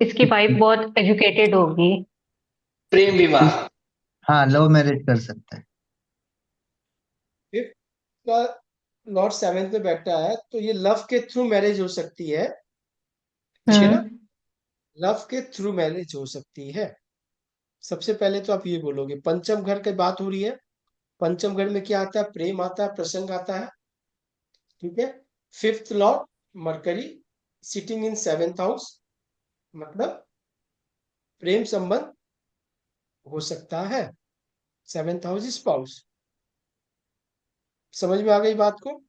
इसकी वाइफ बहुत एजुकेटेड होगी। प्रेम विवाह। हाँ, लव मैरिज कर सकता है। फिफ्थ का लॉर्ड सेवेंथ पे बैठा है, तो ये लव के थ्रू मैरिज हो सकती है, ठीक है ना? हम्म। लव के थ्रू मैरिज हो सकती है। सबसे पहले तो आप ये बोलोगे, पंचम घर की बात हो रही है। पंचम घर में क्या आता है? प्रेम आता है, प्रसंग आता है, ठीक है। Fifth Lord mercury sitting in seventh house, मतलब प्रेम संबंध हो सकता है। Seventh house spouse. समझ में आ गई बात को?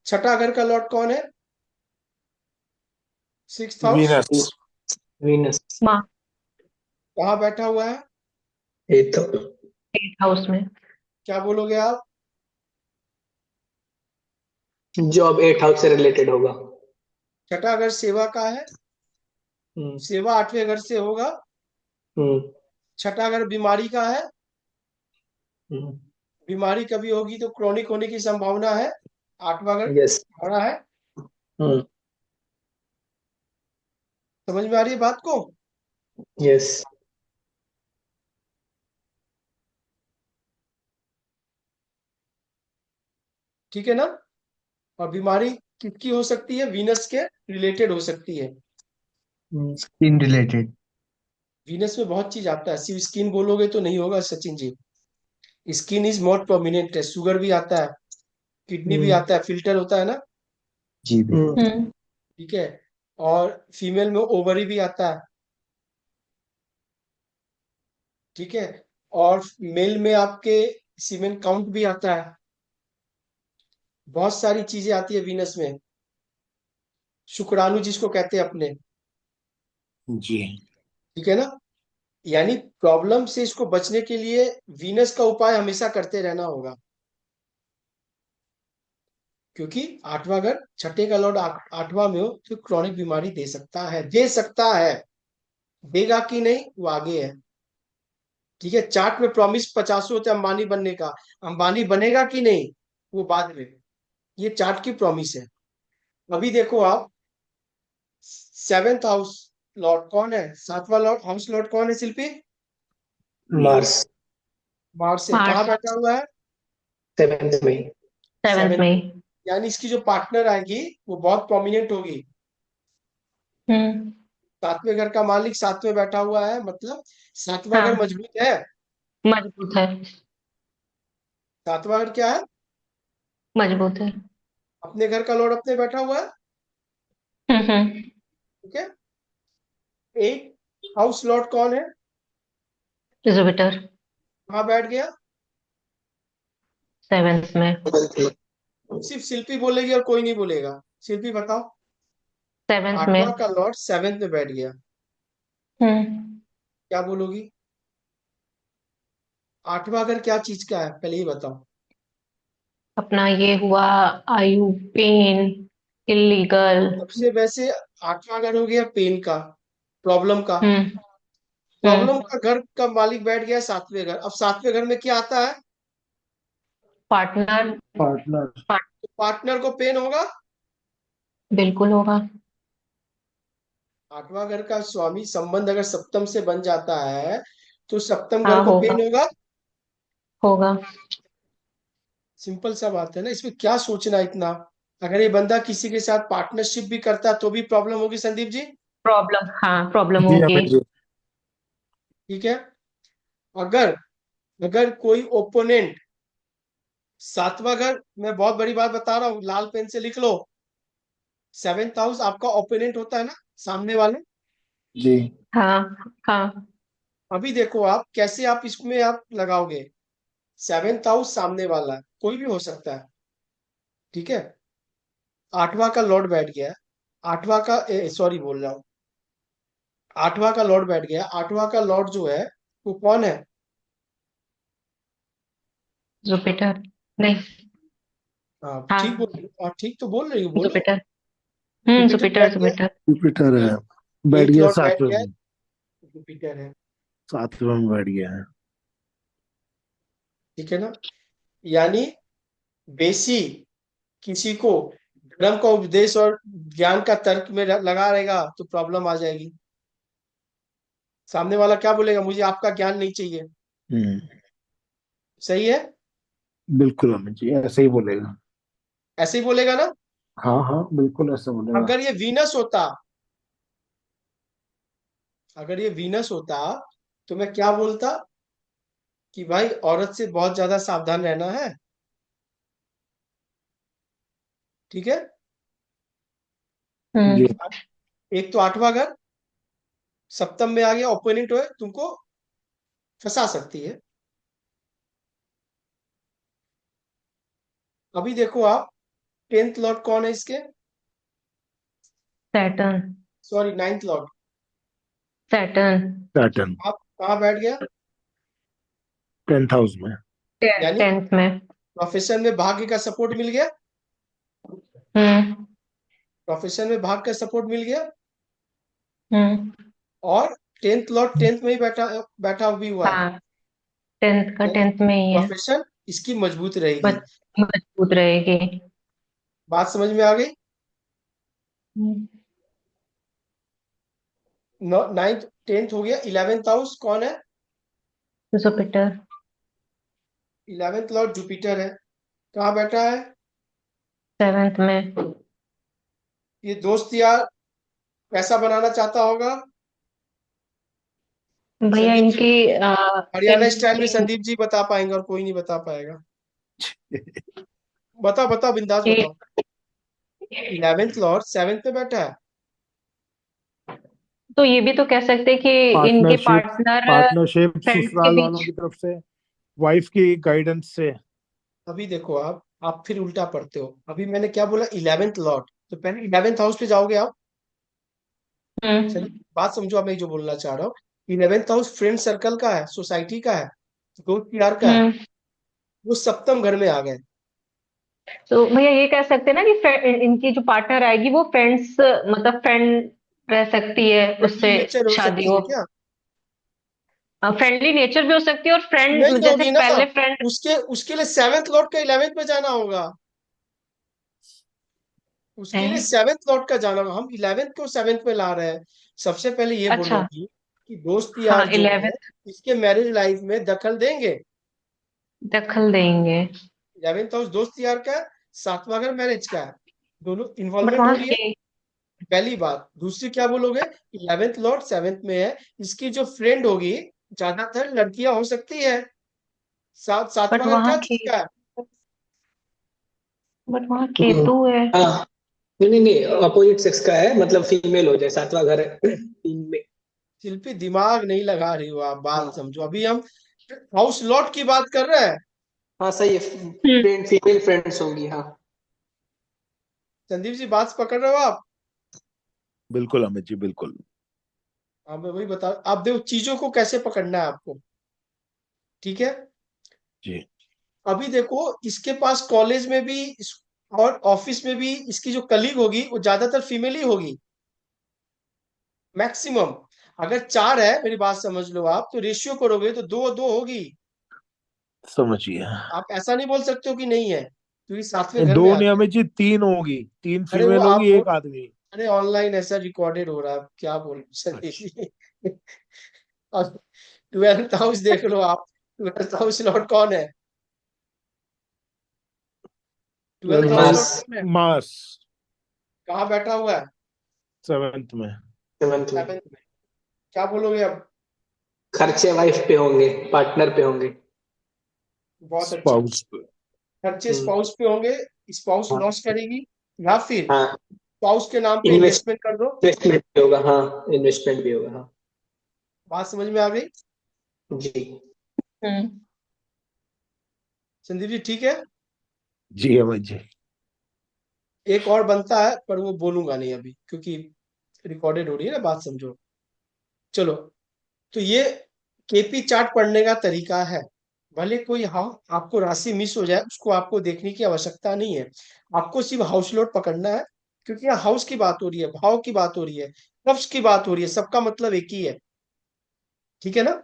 छठा घर का लॉर्ड कौन है? Sixth house. वीनस। वीनस। माँ कहाँ बैठा हुआ है? ये तो 8th हाउस में। क्या बोलोगे आप? जॉब 8 हाउस से रिलेटेड होगा। छठा घर सेवा का है, हम्म, सेवा आठवें घर से होगा। हम्म, छठा घर बीमारी का है, हम्म। बीमारी कभी होगी तो क्रॉनिक होने की संभावना है। आठवां घर यस। बड़ा है। हम्म। समझ में आ रही है बात को? यस। ठीक है ना? और बीमारी किसकी हो सकती है? वीनस के रिलेटेड हो सकती है। हम्म, स्किन रिलेटेड। वीनस में बहुत चीज आता है, सिर्फ स्किन बोलोगे तो नहीं होगा Sachin ji. Skin is more prominent है, शुगर भी आता है, किडनी भी हम्म, आता है, फिल्टर होता है ना, जी हम्म। बिल्कुल। हम्म। ठीक है। और फीमेल में ओवरी भी आता है, ठीक है। और मेल में आपके सीमेन काउंट भी आता है। बहुत सारी चीजें आती है वीनस में, शुक्राणु जिसको कहते हैं अपने, जी। ठीक है ना? यानी प्रॉब्लम से इसको बचने के लिए वीनस का उपाय हमेशा करते रहना होगा, क्योंकि आठवां घर छठे का लॉर्ड आठवां में हो तो क्रॉनिक बीमारी दे सकता है, दे सकता है। देगा कि नहीं वो आगे है, ठीक है। चार्ट में प्रॉमिस 50 होता है अंबानी बनने का, अंबानी बनेगा कि नहीं वो बाद में, ये चार्ट की प्रॉमिस है। अभी देखो आप, सेवेंथ हाउस लॉर्ड कौन है? सातवां लॉर्ड हाउस लॉर्ड कौन है शिल्पी? मार्स। मार्स है। कहाँ मार्च बैठा हुआ है? 7th में। 7th seventh. में। यानी इसकी जो पार्टनर आएगी वो बहुत प्रोमिनेंट होगी। हम्म। सातवें घर का मालिक सातवें बैठा हुआ है, मतलब सातवां घर हाँ, मजबूत है। मजबूत है। सातवां घर क्या है? मजबूत है। अपने घर का लॉर्ड अपने बैठा हुआ है। हम्म। ठीक है। 8 हाउस लॉर्ड कौन है? जुपिटर कहाँ बैठ गया? 7th में। सिर्फ शिल्पी बोलेगी और कोई नहीं बोलेगा। शिल्पी बताओ। 7th आठवां में। का लॉर्ड 7th में बैठ गया, हम्म। क्या बोलोगी? आठवां घर क्या चीज का है, पहले ही बताओ। अपना ये हुआ आयु, पेन, इलीगल। सबसे वैसे आठवां घर हो गया पेन का, प्रॉब्लम का। हम्म। प्रॉब्लम हम्म। का घर का मालिक बैठ गया 7वें घर। अब 7वें घर में क्या आता है? पार्टनर। पार्टनर। तो पार्टनर को पेन होगा। बिल्कुल होगा। आठवां घर का स्वामी संबंध अगर सप्तम से बन जाता है तो सप्तम घर हाँ को होगा। पेन होगा। होगा। सिंपल सा बात है ना, इसमें क्या सोचना इतना। अगर ये बंदा किसी के साथ पार्टनरशिप भी करता तो भी प्रॉब्लम होगी संदीप जी। प्रॉब्लम, हाँ प्रॉब्लम जी होगी। अमित जी। ठीक है। अगर अगर कोई ओपोनेंट, 7वां घर, मैं बहुत बड़ी बात बता रहा हूँ, लाल पेन से लिख लो। 7th हाउस आपका ओपोनेंट होता है ना, सामने वाले। जी। हाँ। हाँ। अभी देखो आप कैसे आप इसमें आप लगाओगे। 7th हाउस सामने वाला है, कोई भी हो सकता है। ठीक है। आठवां का लॉर्ड बैठ गया है। आठवां का, सॉरी बोल रहा हूँ, आठवां का लॉर्ड बैठ गया। आठवां का लॉर्ड जो है वो कौन है? जुपिटर। नहीं। हाँ ठीक हाँ। बोल रही हो, हाँ, ठीक तो बोल रही हो, बोलो। जुपिटर। जुपिटर जुपिटर बैठ गया। जुपिटर। जुपिटर है, बैठ 8th गया लॉर्ड बैठ सातवें गया है, में। जुपिटर है। सातवें में बैठ गया है। ठीक है ना। यानी बेसी किसी को धर्म का उपदेश और ज्ञान का तर्क में लगा रहेगा तो प्रॉब्लम आ जाएगी। सामने वाला क्या बोलेगा? मुझे आपका ज्ञान नहीं चाहिए। हम्म। सही है। बिल्कुल अमित जी, ऐसे ही बोलेगा। ऐसे ही बोलेगा ना। हाँ हाँ, बिल्कुल ऐसे बोलेगा। अगर ये वीनस होता, अगर ये वीनस होता तो मैं क्या बोलता कि भाई औरत से बहुत ज्यादा सावधान रहना है। ठीक है। जी। हम्म। एक तो आठवां घर सप्तम में आ गया, ओपोनेंट हो, तुमको फंसा सकती है। अभी देखो आप, 10th लॉर्ड कौन है इसके? Saturn. Sorry, 9th Lord. Saturn. Pattern. आप कहाँ बैठ गया? 10th हाउस में। यानी 10th में। प्रोफेशन में भाग्य का सपोर्ट मिल गया। हम्म। प्रोफेशन में भाग्य का सपोर्ट मिल गया। हम्म। और 10th लॉर्ड 10th में ही बैठा बैठा भी हुआ है। हाँ, 10th का यानी 10th में ही है। प्रोफेशन इसकी मजबूत रहेगी। मजबूत रहेगी। बात समझ में आ गई। हम्म। 9th 10th हो गया। 11th हाउस कौन है? जुपिटर। 11th लॉर्ड जुपिटर है। कहाँ बैठा है? 7th में। ये दोस्त यार पैसा बनाना चाहता होगा। भैया संदीप जी, इनकी हरियाणा स्टाइल में इनकी संदीप जी बता पाएंगे और कोई नहीं बता पाएगा। बताओ बताओ, बिंदास बताओ। 11th लॉर्ड 7th पे बैठा है। तो ये भी तो कह सकते हैं कि इनके पार्टनरशिप। पार्टनर पार्टनरशिप फ्रेंड्स के ससुराल वालों बीच। की तरफ से, वाइफ की गाइडेंस से। अभी देखो आप फिर उल्टा पढ़ते हो। अभी मैंने क्या बोला? 11th लॉर्ड, तो पहले 11th हाउस पे जाओगे आप। हम्म। चलिए बात समझो, अब मैं जो बोलना चाह रहा हूँ। 11th हाउस फ्रेंड सर्कल का है, सोसाइटी का है, दोस्त यार का है। हम्म। वो सप्तम घर में आ गए। तो भैया ये कह सकते हैं ना कि इनकी जो पार्टनर आएगी वो फ्रेंड्स, मतलब फ्रेंड रह सकती है, फ्रेंडली उससे नेचर हो शादी सकती है हो। क्या? फ्रेंडली नेचर भी हो सकती है और फ्रेंड, नहीं जैसे होगी ना। पहले फ्रेंड। उसके लिए 7th लॉर्ड का 11th में जाना होगा। उसके लिए है। 7th लॉर्ड का जाना होगा। हम 11th को 7th में ला रहे हैं। सबसे पहले ये अच्छा। बोलोगी कि दोस्त हाँ, यार जो है 11th इसके मैरिज लाइफ में दखल देंगे। दखल देंगे। 11th हाउस दोस्त यार का है, 7वां घर मैरिज का है, दोनों बट इन्वॉल्वमेंट हो वहां रही है। की। पहली बात। दूसरी क्या बोलोगे? 11th लॉर्ड 7th में है, इसकी जो फ्रेंड होगी ज्यादातर लड़कियां हो सकती है। बट सातवां घर वहां क्या की चीज का है? बट वहां केतु है। हाँ, नहीं नहीं नहीं, अपोजिट सेक्स का है, मतलब फीमेल हो जाए, सातवां घर है तीन में। शिल्पी दिमाग नहीं लगा रही हो आप, बात हाँ समझो। अभी हम हाउस लॉट की बात कर रहे हैं। हाँ सही है। हम्म। फ्रेंड फीमेल फ्रेंड्स होंगी हाँ। संदीप जी बात पकड़ रहे हो आप? बिल्कुल अमित जी, बिल्कुल। हाँ मैं वही बता, आप देखो चीजों को कैसे पकड़ना है आपको, ठीक है। जी। अभी देखो इसके पास कॉलेज में भी और ऑफिस में भी इसकी जो कलीग होगी वो ज्यादातर फीमेल ही होगी, मैक्सिमम। अगर चार है, मेरी बात समझ लो आप, तो रेशियो करोगे तो दो दो होगी। समझिए। आप ऐसा नहीं बोल सकते हो कि नहीं है, क्योंकि सातवें घर में दो आ नहीं गया। अमित जी, तीन होगी। तीन अरे वो फीमेल आप होगी, बोल, एक आदमी। अरे ऑनलाइन ऐसा रिकॉर्डेड हो रहा है, क्या बोल संदीप अच्छा। जी। अब 12th हाउस देख लो आप, 12th हाउस लॉर्ड कौन है? 12th ट्वेल्थ हाउस मास। लॉर्ड हाउस कौन है? मास। कहाँ बैठा हुआ है? सेवेंथ में। 7th में। 7th में। क्या बोलोगे अब? खर्चे वाइफ पे होंगे, पार्टनर पे होंगे। बहुत अच्छा। स्पाउस। खर्चे हम्म। स्पाउस पे होंगे, स्पाउस हाँ लॉस करेगी, या फिर हाँ। स्पाउस के नाम पे इन्वेस्टमेंट कर दो। इन्वेस्टमेंट भी होगा हाँ, इन्वेस्टमेंट भी होगा हाँ। बात समझ में आ गई? जी। हम्म। संदीप जी ठीक है। जी अमित जी। एक और बनता है पर वो बोलूंगा नहीं अभी, क्योंकि रिकॉर्डेड हो रही है ना, बात समझो। चलो, तो ये केपी चार्ट पढ़ने का तरीका है। भले कोई आपको राशि मिस हो जाए, उसको आपको देखने की आवश्यकता नहीं है। आपको सिर्फ हाउस लोड पकड़ना है, क्योंकि यहाँ हाउस की बात हो रही है, भाव की बात हो रही है, लफ्ज की बात हो रही है, सबका मतलब एक ही है। ठीक है ना?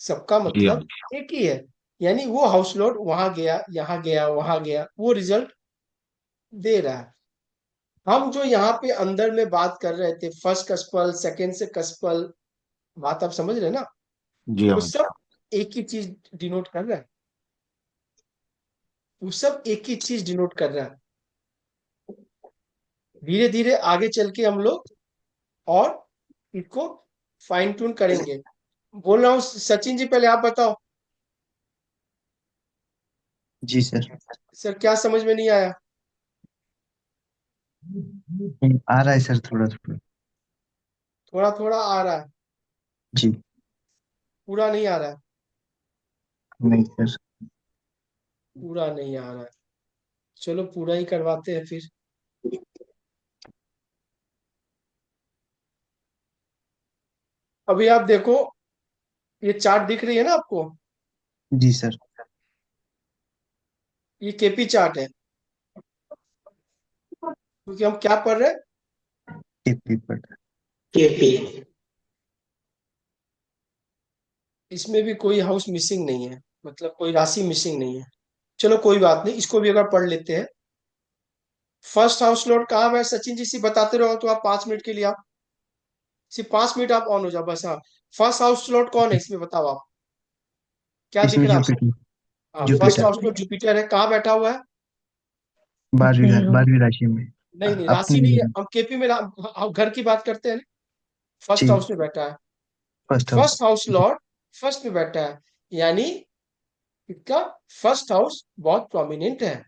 सबका जी मतलब अमित एक ही है। यानी वो हाउस लोड वहां गया, यहाँ गया, वहां गया, वो रिजल्ट दे रहा है। हम जो यहाँ पे अंदर में बात कर रहे थे, फर्स्ट कस्पल, सेकंड से कस्पल, बात आप समझ रहे हैं ना? जी वो अमित जी। सब एक ही चीज डिनोट कर रहा है, वो सब एक ही चीज डिनोट कर रहा है। धीरे धीरे आगे चल के हम लोग और इसको फाइन ट्यून करेंगे। बोल रहा हूँ सचिन जी, पहले आप बताओ जी सर। सर, क्या समझ में नहीं आया? आ रहा है सर, थोड़ा थोड़ा। थोड़ा थोड़ा आ रहा है, जी। पूरा नहीं आ रहा है? नहीं सर। पूरा नहीं आ रहा है, चलो पूरा ही करवाते हैं फिर। अभी आप देखो, ये चार्ट दिख रही है ना आपको? जी सर। ये केपी चार्ट है, क्योंकि हम क्या पढ़ रहे हैं, केपी पर। केपी। इसमें भी कोई हाउस मिसिंग नहीं है, मतलब कोई राशि मिसिंग नहीं है। चलो कोई बात नहीं, इसको भी अगर पढ़ लेते हैं। फर्स्ट हाउस लॉर्ड कहाँ है सचिन जी, सिर्फ बताते रहो तो आप 5 मिनट के लिए, आप सिर्फ 5 मिनट आप ऑन हो जाओ बस। हाँ, फर्स्ट हाउस लॉर्ड कौन है इसमें बताओ आप, क्या दिख इसमें रहा है आपको? जुपिटर। हाँ, first Jupiter house Lord Jupiter है, कहाँ बैठा हुआ है? 12वीं राशि में। नहीं नहीं, राशि नहीं है, अपनी। हम केपी में हम घर की बात करते हैं ना। फर्स्ट जी। हाउस में बैठा है। First house. First house Lord first में बैठा है, यानी इसका फर्स्ट हाउस बहुत प्रोमिनेंट है,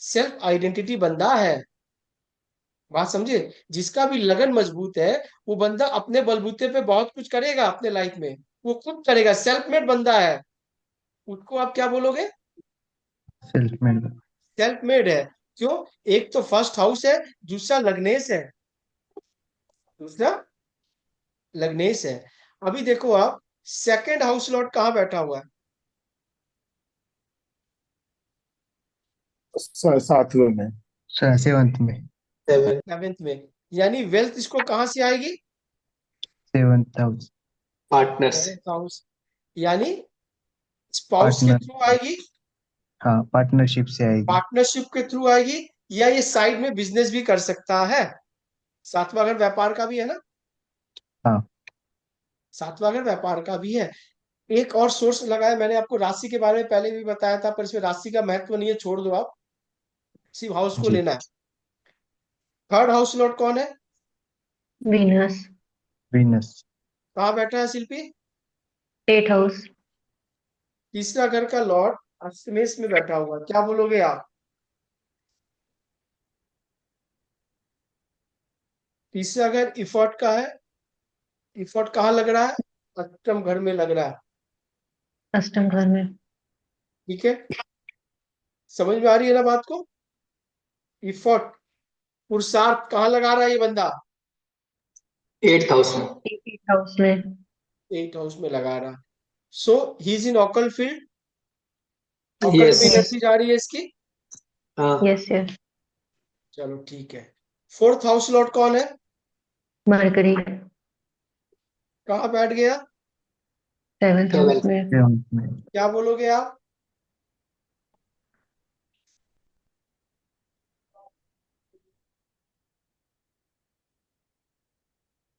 सेल्फ आइडेंटिटी बंदा है। बात समझे? जिसका भी लगन मजबूत है, वो बंदा अपने बलबूते पे बहुत कुछ करेगा अपने लाइफ में, वो खुद करेगा, सेल्फ मेड बंदा है। उसको आप क्या बोलोगे? Self made. सेल्फ मेड है। क्यों? एक तो फर्स्ट हाउस है, दूसरा लग्नेश है, दूसरा लग्नेश है। अभी देखो आप, सेकंड हाउस लॉर्ड कहाँ बैठा हुआ है? सातवें में। सेवंथ में। 7। 7th में। यानी वेल्थ इसको कहाँ से आएगी? Seventh house. Partners. 7th house. यानी स्पाउस के पार्टनर। थ्रू आएगी, हाँ, पार्टनरशिप से आएगी। पार्टनरशिप के थ्रू आएगी, या ये साइड में बिजनेस भी कर सकता है। सातवां घर व्यापार का भी है ना, हाँ। सातवां घर व्यापार का भी है। एक और सोर्स लगाया मैंने आपको, राशि के बारे में पहले भी बताया था, पर इसमें राशि का महत्व नहीं है, छोड़ दो आप, सिर्फ हाउस को जी। लेना है। थर्ड हाउस लॉर्ड कौन है? वीनस। वीनस। कहाँ बैठा है शिल्पी? 8th house. तीसरा घर का लॉर्ड अष्टमेश में बैठा हुआ है, क्या बोलोगे आप? तीसरा घर इफोर्ट का है, इफोर्ट कहाँ लग रहा है? अष्टम घर में लग रहा है। अष्टम घर में। ठीक है, समझ में आ रही है ना बात को? इफोर्ट, पुरुषार्थ कहाँ लगा रहा है ये बंदा? 8th हाउस में। एट हाउस में। 8th हाउस में लगा रहा है। So he is in occult field, occult yes. में एनर्जी जा रही है इसकी। हाँ। Yes yes. चलो ठीक है। 4th हाउस लॉर्ड कौन है? मरकरी। कहाँ बैठ गया? 7th house 7th। में। क्या बोलोगे आप?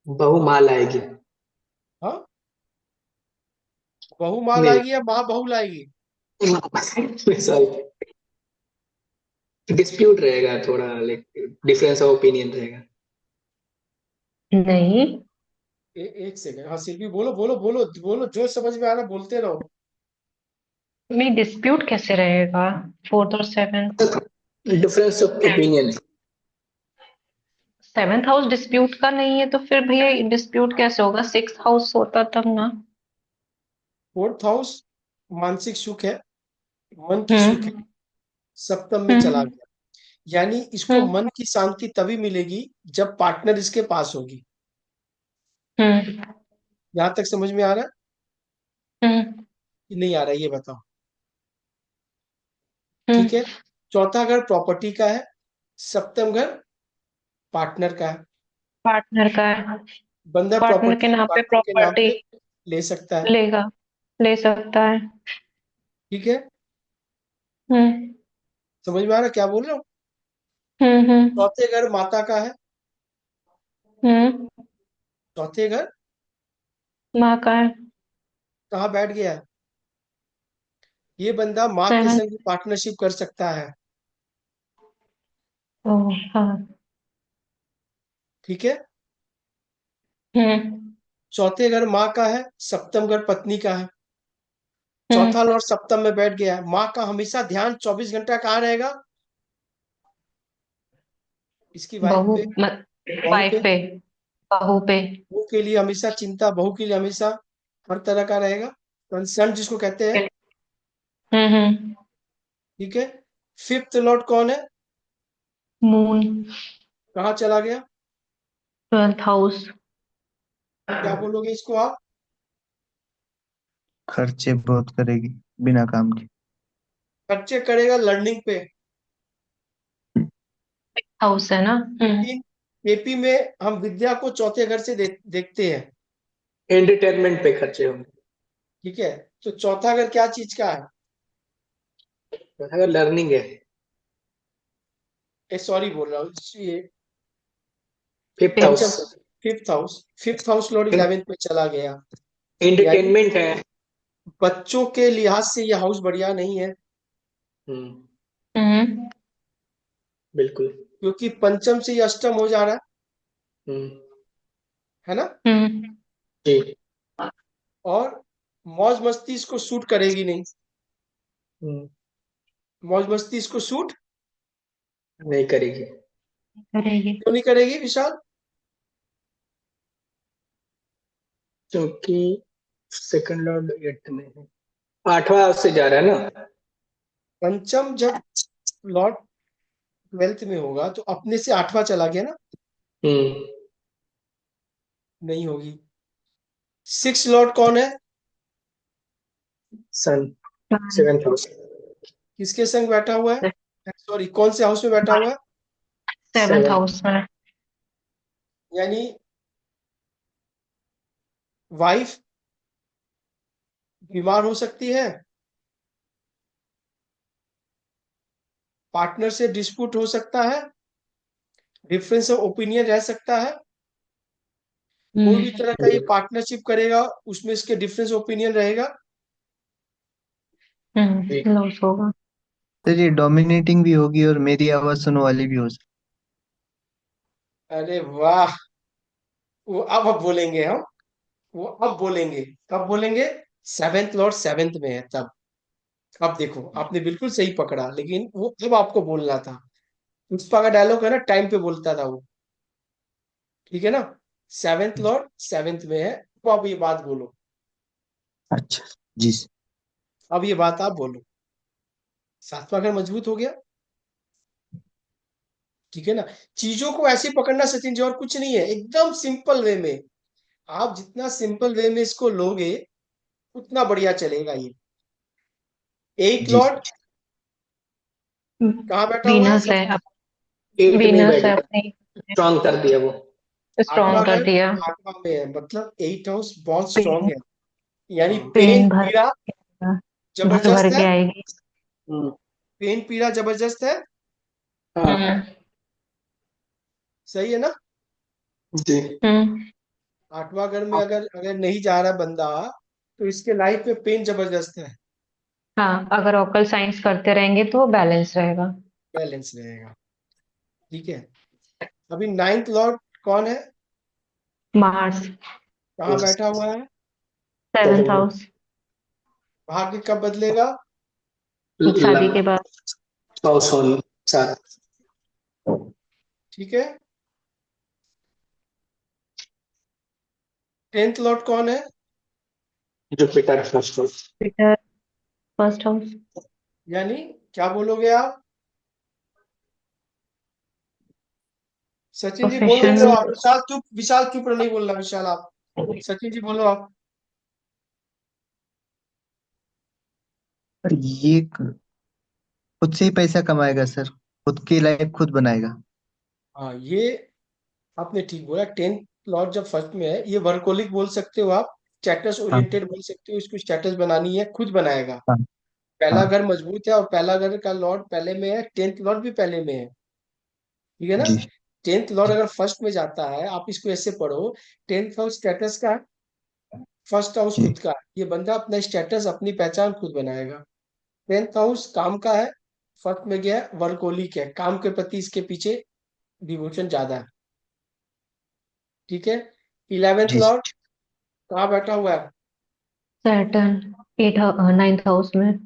बहु माल आएगी। हाँ, बहू माँ मेरे लाएगी या माँ बहू लाएगी? सॉरी, डिस्प्यूट रहेगा थोड़ा, लाइक डिफरेंस ऑफ ओपिनियन रहेगा। नहीं, एक सेकंड, हाँ सिल्वी बोलो बोलो बोलो बोलो, जो समझ में आ रहा बोलते रहो। नहीं डिस्प्यूट कैसे रहेगा? 4th और 7th। Difference of opinion. 7th house dispute का नहीं है तो फिर भैया डिस्प्यूट कैसे होगा? 6th हाउस होता तब ना। 4th हाउस मानसिक सुख है, मन की सुख है, हम्म। सप्तम में चला हम्म। गया। यानी इसको हम्म। मन की शांति तभी मिलेगी जब पार्टनर इसके पास होगी। हम्म। यहां तक समझ में आ रहा है हम्म। कि नहीं आ रहा है, ये बताओ। ठीक है, हम्म। चौथा घर प्रॉपर्टी का है, सप्तम घर पार्टनर का है। पार्टनर का है। बंदा पार्टनर के प्रॉपर्टी नाम पे पार्टनर के नाम प्रॉपर्टी पे ले सकता है। लेगा, ले सकता है। ठीक है, हम्म। समझ में आ रहा है क्या बोल रहा हूँ? हम्म। चौथे घर माता का है, हम्म। चौथे घर माँ का है। कहाँ बैठ गया है? ये बंदा माँ के 7th। संग पार्टनरशिप कर सकता है। ओह हाँ। ठीक है, हम्म। चौथे घर माँ का है, सप्तम घर पत्नी का है। चौथा हम्म। लॉर्ड सप्तम में बैठ गया है, माँ का हमेशा ध्यान 24 घंटा कहाँ रहेगा? इसकी वाइफ बहू पे, मत। बहू वाइफ पे। पे। बहू पे। बहू के लिए हमेशा चिंता, बहू के लिए हमेशा हर तरह का रहेगा, कंसर्न जिसको कहते हैं। हम्म। ठीक है, 5th लॉर्ड कौन है? मून। कहाँ चला गया? 12th house. क्या बोलोगे इसको आप? खर्चे बहुत करेगी बिना काम के। खर्चे करेगा लर्निंग पे। हाउस है ना। हम्म। लेकिन केपी में हम विद्या को चौथे घर से देखते हैं। एंटरटेनमेंट पे खर्चे होंगे। ठीक है, तो चौथा घर क्या चीज का है? अगर लर्निंग है। सॉरी बोल रहा हूँ, ये 5th हाउस। पंचम, 5th house, 5th house Lord 11th में चला गया। यानी एंटरटेनमेंट है। बच्चों के लिहाज से यह हाउस बढ़िया नहीं है, हम्म। हम्म। बिल्कुल। क्योंकि पंचम से ये अष्टम हो जा रहा हम्म। है ना? हम्म। जी। और मौज मस्ती इसको सूट करेगी नहीं। हम्म। मौज मस्ती इसको सूट नहीं करेगी। करेगी। क्यों नहीं करेगी विशाल? क्योंकि सेकंड लॉर्ड 8th में है, 8वां हाउस से जा रहा है ना। पंचम जब लॉर्ड 12th में होगा तो अपने से 8वां चला गया ना, हम्म। नहीं होगी। 6th लॉर्ड कौन है? सन। 7th house. किसके संग बैठा हुआ है? सॉरी, कौन से हाउस में बैठा हुआ है? 7th 7। हाउस में। यानी वाइफ बीमार हो सकती है, पार्टनर से डिस्प्यूट हो सकता है, डिफरेंस ऑफ ओपिनियन रह सकता है। कोई भी तरह का ये पार्टनरशिप करेगा उसमें इसके डिफरेंस ओपिनियन रहेगा। लॉस होगा। सर ये डोमिनेटिंग भी होगी और मेरी आवाज सुनने वाली भी हो सकती। अरे वाह, वो अब बोलेंगे हम, वो अब बोलेंगे, कब बोलेंगे? 7th लॉर्ड 7th में है तब। अब देखो, आपने बिल्कुल सही पकड़ा, लेकिन वो अब आपको बोलना था। पुष्पा का डायलॉग है ना, टाइम पे बोलता था वो। ठीक है ना। सेवेंथ लॉर्ड सेवेंथ में है। तो अब ये बात बोलो, अच्छा जी। अब ये बात आप बोलो। सातवां घर मजबूत हो गया, ठीक है ना। चीजों को ऐसे पकड़ना सचिन जी, और कुछ नहीं है, एकदम सिंपल वे में। आप जितना सिंपल वे में इसको लोगे उतना बढ़िया चलेगा ये। एट जी लॉर्ड कहाँ बैठा हुआ है? वीनस है, अब 8 में वीनस है बैठ अपने स्ट्रॉन्ग कर दिया वो। आठवां स्ट्रॉन्ग कर घर दिया। आठवां में है, मतलब एट हाउस बहुत स्ट्रॉन्ग पेन है। यानी पेन पेन भर पीड़ा भर भर जबरदस्त के है। आएगी। हम्म। पेन पीड़ा जबरदस्त है। हाँ हम्म सही है ना। जी। हम्म। आठवां घर में अगर अगर नहीं जा रहा बंदा, तो इसके लाइफ में पेन जबरदस्त है। हाँ, अगर ऑकल साइंस करते रहेंगे तो बैलेंस रहेगा। बैलेंस रहेगा, ठीक है। अभी नाइन्थ लॉर्ड कौन है? मार्स, कहाँ बैठा हुआ है? 7th हाउस, भाग्य कब बदलेगा? शादी के बाद। सॉरी साथ। ठीक है। टेंथ लॉर्ड कौन है? Jupiter first house. Peter, 1st house. यानी क्या बोलोगे आप? सचिन जी बोलो प्रोफेशन। बोलो आप। विशाल चुप, विशाल चुप नहीं बोलना, विशाल आप। सचिन जी बोलो आप। और ये खुद से ही पैसा कमाएगा सर, खुद की लाइफ खुद बनाएगा। हाँ, ये आपने ठीक बोला। टेंथ लॉर्ड जब फर्स्ट में है, ये वर्कोलिक बोल सकते हो आप, स्टेटस हाँ ओरिएंटेड बोल सकते हो, इसको स्टेटस बनानी है, खुद बनाएगा। हाँ पहला हाँ घर मजबूत है, और पहला घर का लॉर्ड पहले में है, टेंथ लॉर्ड भी पहले में है, ठीक है ना। जी टेंथ लॉर्ड जी अगर फर्स्ट में जाता है, आप इसको ऐसे पढ़ो, टेंथ हाउस स्टेटस का है, फर्स्ट हाउस जी खुद का है। ये बंदा अपना स्टेटस अपनी पहचान खुद बनाएगा। टेंथ हाउस काम का है, फर्स्ट में गया है, वर्कोलिक है, काम के प्रति इसके पीछे डिवोशन ज्यादा है, ठीक है। इलेवेंथ जी। लॉर्ड कहाँ बैठा हुआ है? सैटर्न, 9th हाउस में।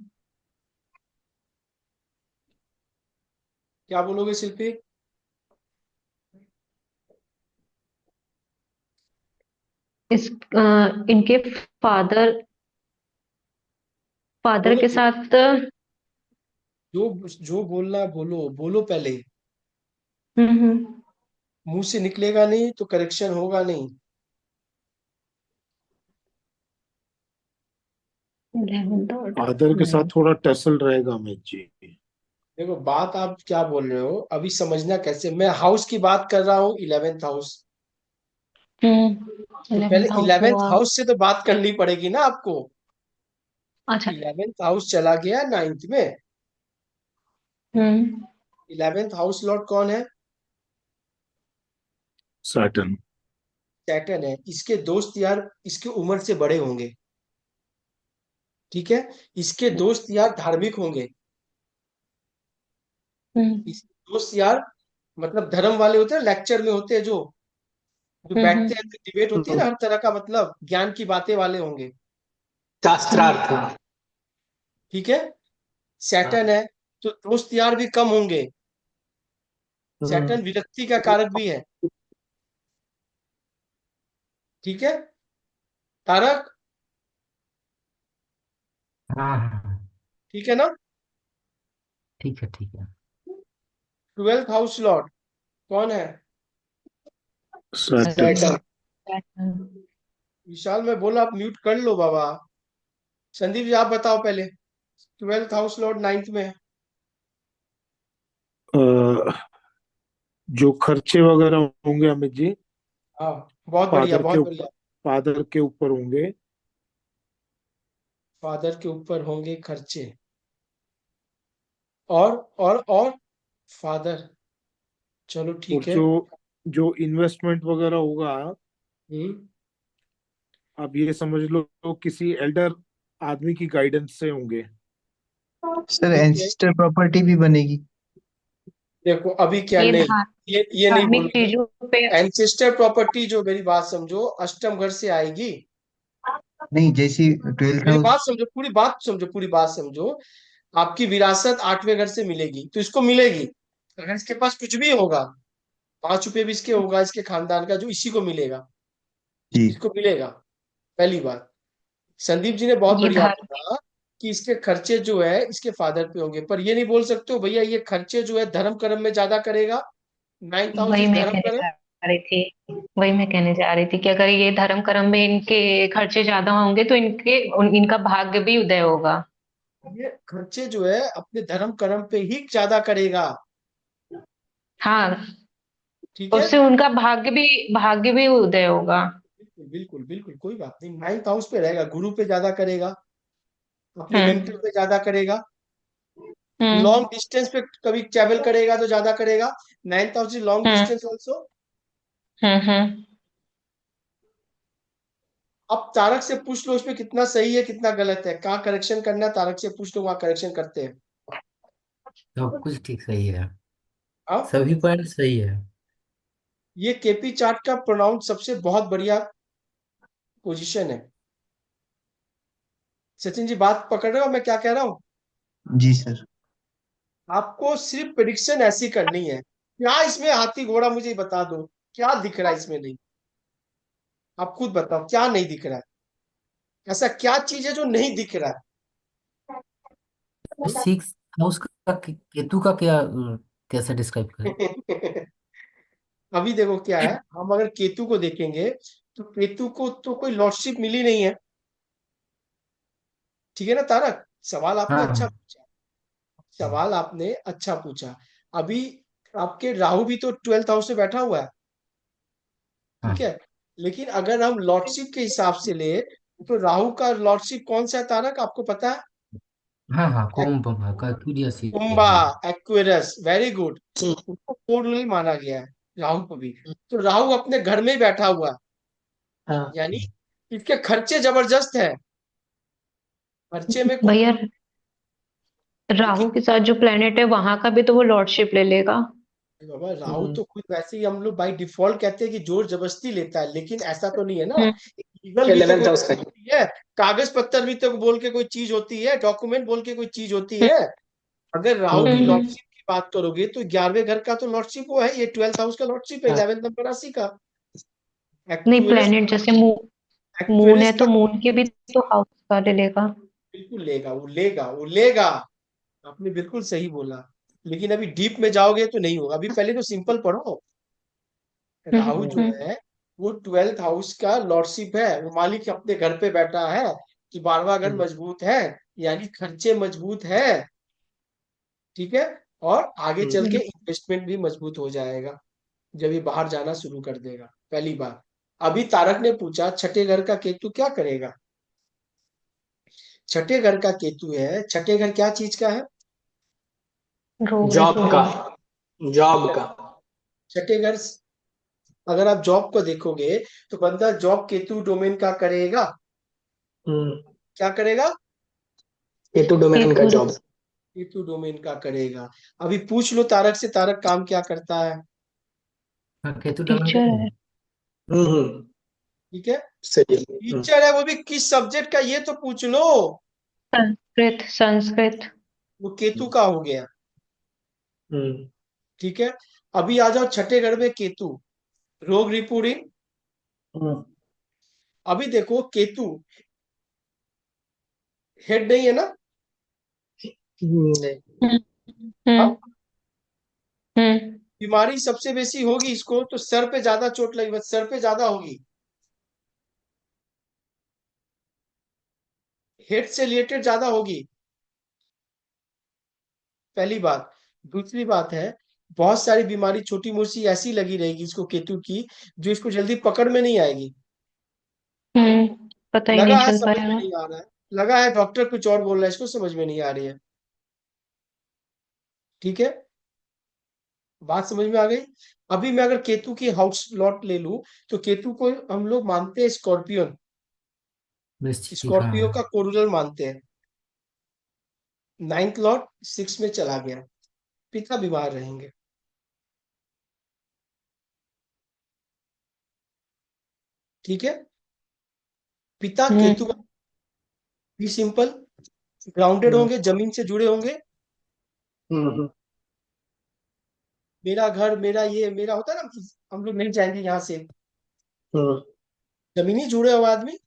क्या बोलोगे शिल्पी? इस इनके फादर फादर बोलो के बोलो। साथ। जो जो बोलना है, बोलो बोलो पहले। हम्म। मुंह से निकलेगा नहीं तो करेक्शन होगा नहीं। 11th और फादर के साथ 9th। थोड़ा टसल रहेगा अमित जी। देखो बात आप क्या बोल रहे हो, अभी समझना कैसे। मैं हाउस की बात कर रहा हूँ, इलेवेंथ हाउस। तो पहले 11th हाउस इलेवेंथ हुआ। हाउस से तो बात करनी पड़ेगी ना आपको। अच्छा। इलेवेंथ हाउस चला गया नाइन्थ में। हम्म इलेवेंथ हाउस लॉर्ड कौन है? सैटर्न। सैटर्न है। इसके दोस्त यार इसके उम्र से बड़े होंगे, ठीक है। इसके दोस्त यार धार्मिक होंगे। हम्म इसके दोस्त यार मतलब धर्म वाले होते हैं, लेक्चर में होते हैं, जो हम्म बैठते हैं, डिबेट होती है ना हर तरह का, मतलब ज्ञान की बातें वाले होंगे, शास्त्रार्थ। ठीक है। सैटर्न है तो दोस्त यार भी कम होंगे। सैटर्न विरक्ति का कारक भी है, ठीक है। तारक, हाँ हाँ हाँ, ठीक है ना। ठीक है ठीक है। ट्वेल्थ हाउस लॉर्ड कौन है? सैटर्न। सैटर्न। विशाल मैं बोला, आप म्यूट कर लो बाबा। संदीप जी आप बताओ पहले। ट्वेल्थ हाउस लॉर्ड नाइन्थ में है। जो खर्चे वगैरह होंगे अमित जी, हाँ, बहुत बढ़िया फादर के बहुत बढ़िया। ऊपर, फादर के ऊपर होंगे। फादर के ऊपर होंगे खर्चे, और फादर, चलो और ठीक है। जो जो इन्वेस्टमेंट वगैरह होगा, हम्म। आप ये समझ लो तो किसी एल्डर आदमी की गाइडेंस से होंगे। सर ठीक है, एंसिस्टर प्रॉपर्टी भी बनेगी। देखो अभी क्या ये नहीं, ये नहीं धार्मिक बोलोगे। चीजों पे। एंसेस्टर प्रॉपर्टी जो, मेरी बात समझो, अष्टम घर से आएगी। नहीं, जैसी ट्वेल्थ मेरी हाउस। बात समझो, पूरी बात समझो, पूरी बात समझो। आपकी विरासत आठवें घर से मिलेगी, तो इसको मिलेगी। अगर इसके पास कुछ भी होगा, ₹5 भी इसके होगा, इसके खानदान का, जो इसी को मिलेगा, जी इसको मिलेगा। पहली बात, संदीप जी ने बहुत ये बढ़िया धर्म बोला कि इसके खर्चे जो है इसके फादर पे होंगे, पर ये नहीं बोल सकते हो भैया ये खर्चे जो है धर्म कर्म में ज्यादा करेगा। 9th हाउस वही इज मैं धर्म कहने कर्म। जा रही थी वही मैं कहने जा रही थी कि अगर ये धर्म कर्म में इनके खर्चे ज्यादा होंगे तो इनका भाग्य भी उदय होगा। ये खर्चे जो है अपने धर्म कर्म पे ही ज्यादा करेगा। हाँ, ठीक है। उससे उनका भाग्य भी उदय होगा। बिल्कुल बिल्कुल बिल्कुल, कोई बात नहीं। 9th हाउस पे रहेगा, गुरु पे ज्यादा करेगा, अपने मेंटर हम्म। पे ज्यादा करेगा, हम्म। लॉन्ग डिस्टेंस पे कभी ट्रेवल करेगा तो ज्यादा करेगा। 9th house is long hmm. Distance also. Hmm. अब तारक से पूछ लो उसमें कितना सही है कितना गलत है, कहाँ करेक्शन करना है तारक से पूछ लो, वहां करेक्शन करते हैं। सब कुछ ठीक सही है। हाँ, सभी पॉइंट सही है। ये केपी चार्ट का प्रोनाउंस सबसे बहुत बढ़िया पोजीशन है। सचिन जी बात पकड़ रहे हो मैं क्या कह रहा हूँ? जी सर। आपको सिर्फ प्रिडिक्शन ऐसी करनी है, क्या इसमें हाथी घोड़ा मुझे बता दो, क्या दिख रहा है इसमें नहीं? आप खुद बताओ क्या नहीं दिख रहा है, ऐसा क्या चीज है जो नहीं दिख रहा 6 हाउस का केतु का क्या कैसे डिस्क्राइब करें? है? अभी देखो क्या है, हम अगर केतु को देखेंगे तो केतु को तो कोई लॉर्डशिप मिली नहीं है। ठीक है ना तारक, सवाल आपने हाँ अच्छा हाँ पूछा, सवाल आपने अच्छा पूछा। अभी आपके राहु भी तो 12th हाउस में बैठा हुआ है। ठीक हाँ है, लेकिन अगर हम लॉर्डशिप के हिसाब से ले तो राहु का लॉर्डशिप कौन सा है तारक, आपको पता है? हाँ हाँ, एक- कुंभ का क्यूरियस है कुंभा, वो। एक्वेरस, वेरी गुड। हम्म, उसको कोड माना गया है राहु को भी। तो राहु अपने घर में ही बैठा हुआ है, हाँ यानी इसके खर्चे जबरदस्त है, खर्चे में कोई। भैया, देखिए राहु के साथ जो प्लेनेट है वहां का भी तो वो लॉर्डशिप ले लेगा। बाबा, राहु हम्म, तो खुद वैसे ही हम लोग बाई डिफॉल्ट कहते हैं कि जोर जबरदस्ती लेता है, लेकिन ऐसा तो नहीं है ना। हम्म। लीगल भी तो 11th कोई हाउस का। चीज होती है, कागज पत्तर भी तो बोल के कोई चीज होती है, डॉक्यूमेंट बोल के कोई चीज होती हम्म। है। अगर राहु की हम्म, हम्म। लॉर्डशिप की बात करोगे तो 11वें घर का तो लॉर्डशिप वो है, ये 12th हाउस का लॉर्डशिप है, हाँ 11 नंबर राशि का। नहीं, एक्वेरियस, प्लेनेट जैसे मून एक्वेरियस है का तो मून के भी तो हाउस का ले लेगा। बिल्कुल लेगा, वो लेगा, वो लेगा। आपने बिल्कुल सही बोला, लेकिन अभी डीप में जाओगे तो नहीं होगा, अभी पहले तो सिंपल पढ़ो। राहु जो हम्म। है वो 12th हाउस का लॉर्डशिप है, वो मालिक अपने घर पे बैठा है, कि 12वां घर हम्म, मजबूत है, यानी खर्चे मजबूत है। ठीक है, और आगे चल के हम्म, इन्वेस्टमेंट भी मजबूत हो जाएगा जब ये बाहर जाना शुरू कर देगा। पहली बात। अभी तारक ने पूछा छठे घर का केतु क्या करेगा। छठे घर का केतु है, छठे घर क्या चीज का है? रोग जॉब का, रिपोर्टिंग। जॉब का। छठे घर, अगर आप जॉब को देखोगे तो बंदा जॉब केतु डोमेन का करेगा। हम्म, क्या करेगा? केतु डोमेन का केतु जॉब। केतु डोमेन का करेगा। अभी पूछ लो तारक से, तारक काम क्या करता है? हाँ, केतु डबल टीचर का। है। हम्म, ठीक है, सही है। टीचर है, वो भी किस सब्जेक्ट का ये तो पूछ लो। संस्कृत संस्कृत। वो केतु का हो गया। हम्म, ठीक है, अभी आ जाओ छठे घर में केतु, रोग रिपुरी। हम्म, अभी देखो केतु हेड नहीं है ना? नहीं। हम्म। हाँ, हम्म। हम्म। बीमारी सबसे बेसी होगी इसको तो सर पे ज्यादा चोट लगी, बस सर पे ज्यादा होगी, हेड से रिलेटेड ज्यादा होगी। पहली बात। दूसरी बात है, बहुत सारी बीमारी छोटी मोटी ऐसी लगी रहेगी इसको केतु की, जो इसको जल्दी पकड़ में नहीं आएगी। पता ही लगा नहीं है चल समझ में पाएगा। नहीं आ रहा है, लगा है डॉक्टर कुछ और बोल रहा है, इसको समझ में नहीं आ रही है। ठीक है, बात समझ में आ गई। अभी मैं अगर केतु की हाउस लॉट ले लूं तो केतु को हम लोग मानते हैं स्कॉर्पियन, वृश्चिक, स्कॉर्पियो का हाँ। कोरुलर मानते हैं। 9th लॉट 6 में चला गया, पिता बीमार रहेंगे। ठीक है, पिता केतु हम्म। भी सिंपल, ग्राउंडेड हम्म, होंगे, जमीन से जुड़े होंगे। हम्म, मेरा घर, मेरा ये, मेरा होता है ना, हम लोग नहीं जाएंगे यहाँ से, हम्म। जमीनी जुड़े हुए आदमी।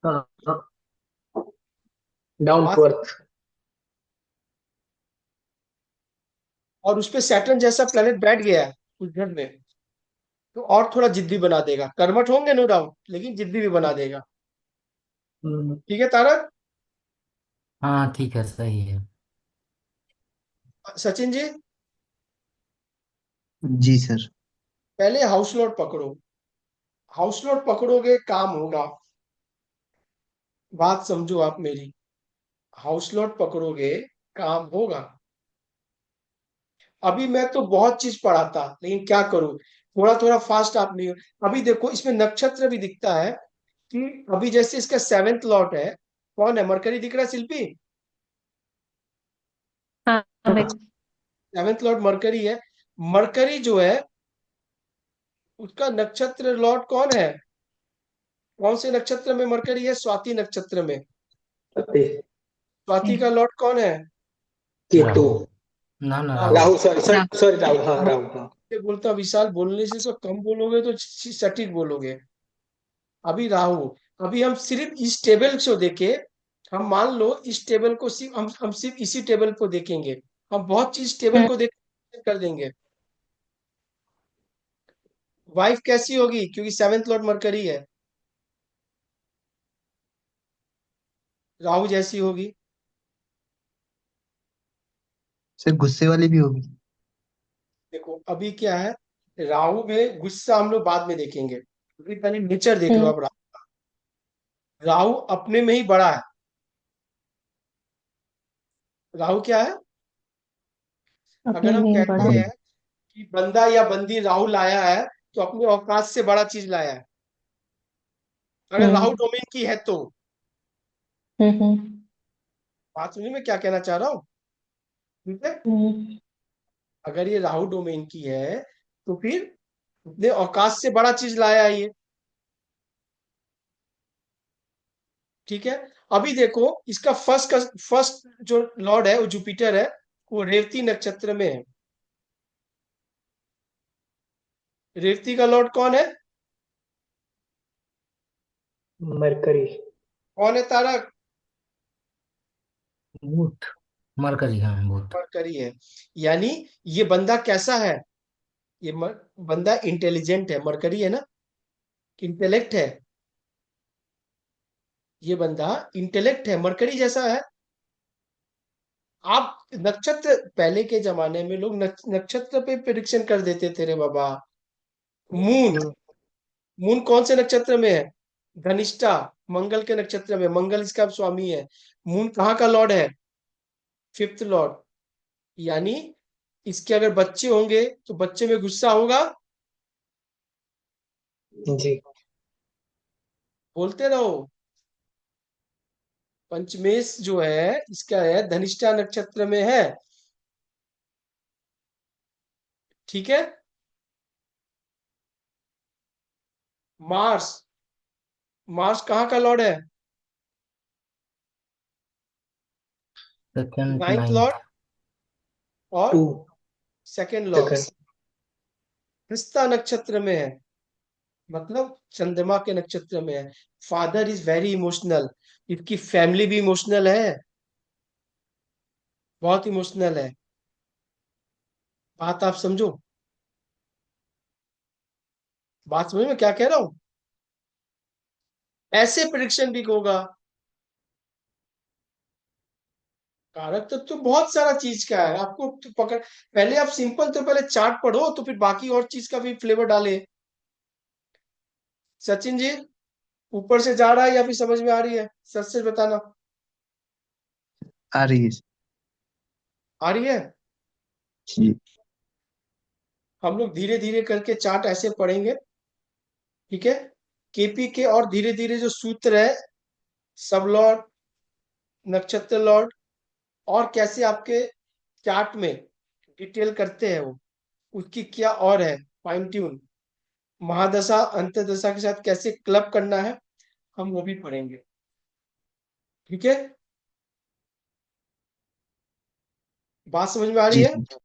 हाँ हाँ, डाउन टू बात, अर्थ। और उस पे सैटर्न जैसा प्लेनेट बैठ गया है उस घर में, तो और थोड़ा जिद्दी बना देगा। कर्मठ होंगे नो डाउट, लेकिन जिद्दी भी बना देगा। हम्म। ठीक है तारक। हाँ ठीक है, सही है। सचिन जी, जी सर। पहले हाउस लोट पकड़ो। हाउस लोट पकड़ोगे काम होगा। बात समझो आप मेरी। हाउस लोट पकड़ोगे काम होगा। अभी मैं तो बहुत चीज पढ़ाता, लेकिन क्या करूं, थोड़ा थोड़ा फास्ट आप नहीं हो। अभी देखो इसमें नक्षत्र भी दिखता है कि अभी जैसे इसका सेवेंथ लॉट है, कौन है, मरकरी दिख रहा है शिल्पी। हाँ भाई। सेवेंथ लॉर्ड मरकरी है। मरकरी जो है उसका नक्षत्र लॉर्ड कौन है, कौन से नक्षत्र में मरकरी है, स्वाति नक्षत्र में। अति स्वाति का लॉर्ड कौन है, केतु। राहु। ना ना, Rahu. Rahu. Rahu, sorry sorry sorry, Rahu, हाँ राहु, हाँ। ये बोलता विशाल, बोलने से तो कम बोलोगे तो सटीक बोलोगे। अभी राहु। अभी हम सिर्फ इस टेबल को देखे, हम मान लो इस टेबल को सिर्फ हम सिर्फ इसी टेबल को देखेंगे, हम बहुत चीज टेबल को देख कर देंगे। वाइफ कैसी होगी, क्योंकि सेवेंथ लॉर्ड मरकरी है, राहु जैसी होगी। सर गुस्से वाली भी होगी। देखो अभी क्या है, राहु में गुस्सा हम लोग बाद में देखेंगे, अभी पहले नेचर देख लो। अब राहु अपने में ही बड़ा है। राहु क्या है, अगर अपने हम में बड़ा। कहते हैं कि बंदा या बंदी राहु लाया है, तो अपने औकात से बड़ा चीज लाया है, अगर राहु हम्म डोमेन की है तो। हम्म बात सुनिए मैं क्या कहना चाह रहा हूँ। ठीक है, हम्म अगर ये राहु डोमेन की है तो फिर अपने औकात से बड़ा चीज लाया है ये। ठीक है, अभी देखो इसका फर्स्ट जो लॉर्ड है वो जुपिटर है, वो रेवती नक्षत्र में है। रेवती का लॉर्ड कौन है, मरकरी। कौन है तारक, बुध। मरकरी, हाँ बुध। मरकरी है। यानी ये बंदा कैसा है, ये बंदा इंटेलिजेंट है, मरकरी है ना, इंटेलेक्ट है। ये बंदा इंटेलेक्ट है, मरकरी जैसा है। आप नक्षत्र, पहले के जमाने में लोग नक्षत्र पे प्रिडिक्शन कर देते थे रे बाबा। मून, हम्म। मून कौन से नक्षत्र में है, धनिष्ठा, मंगल के नक्षत्र में, मंगल इसका स्वामी है। मून कहाँ का लॉर्ड है, फिफ्थ लॉर्ड। यानी इसके अगर बच्चे होंगे तो बच्चे में गुस्सा होगा। जी। बोलते रहो। पंचमेश जो है इसका है धनिष्ठा नक्षत्र में है। ठीक है, मार्स, मार्स कहाँ का लॉर्ड है, सेकंड, नाइन्थ लॉर्ड नाइन्थ। और टू। Second Lord. सेकंड। हस्ता नक्षत्र में है, मतलब चंद्रमा के नक्षत्र में है। फादर इज वेरी इमोशनल, इसकी फैमिली भी इमोशनल है, बहुत इमोशनल है। बात आप समझो, बात समझ में क्या कह रहा हूं। ऐसे प्रिडिक्शन भी होगा। कारक तत्व तो बहुत सारा चीज का है, आपको तो पकड़, पहले आप सिंपल तो पहले चार्ट पढ़ो, तो फिर बाकी और चीज का भी फ्लेवर डाले। सचिन जी, ऊपर से जा रहा है या फिर समझ में आ रही है, सच सच बताना। आ रही है। आ रही है। जी। हम लोग धीरे धीरे करके चार्ट ऐसे पढ़ेंगे। ठीक है, केपी के और धीरे धीरे जो सूत्र है, सब लॉर्ड, नक्षत्र लॉर्ड, और कैसे आपके चार्ट में डिटेल करते हैं वो, उसकी क्या और है फाइन ट्यून, महादशा अंतदशा के साथ कैसे क्लब करना है, हम वो भी पढ़ेंगे। ठीक है, बात समझ में आ रही जी है। सर।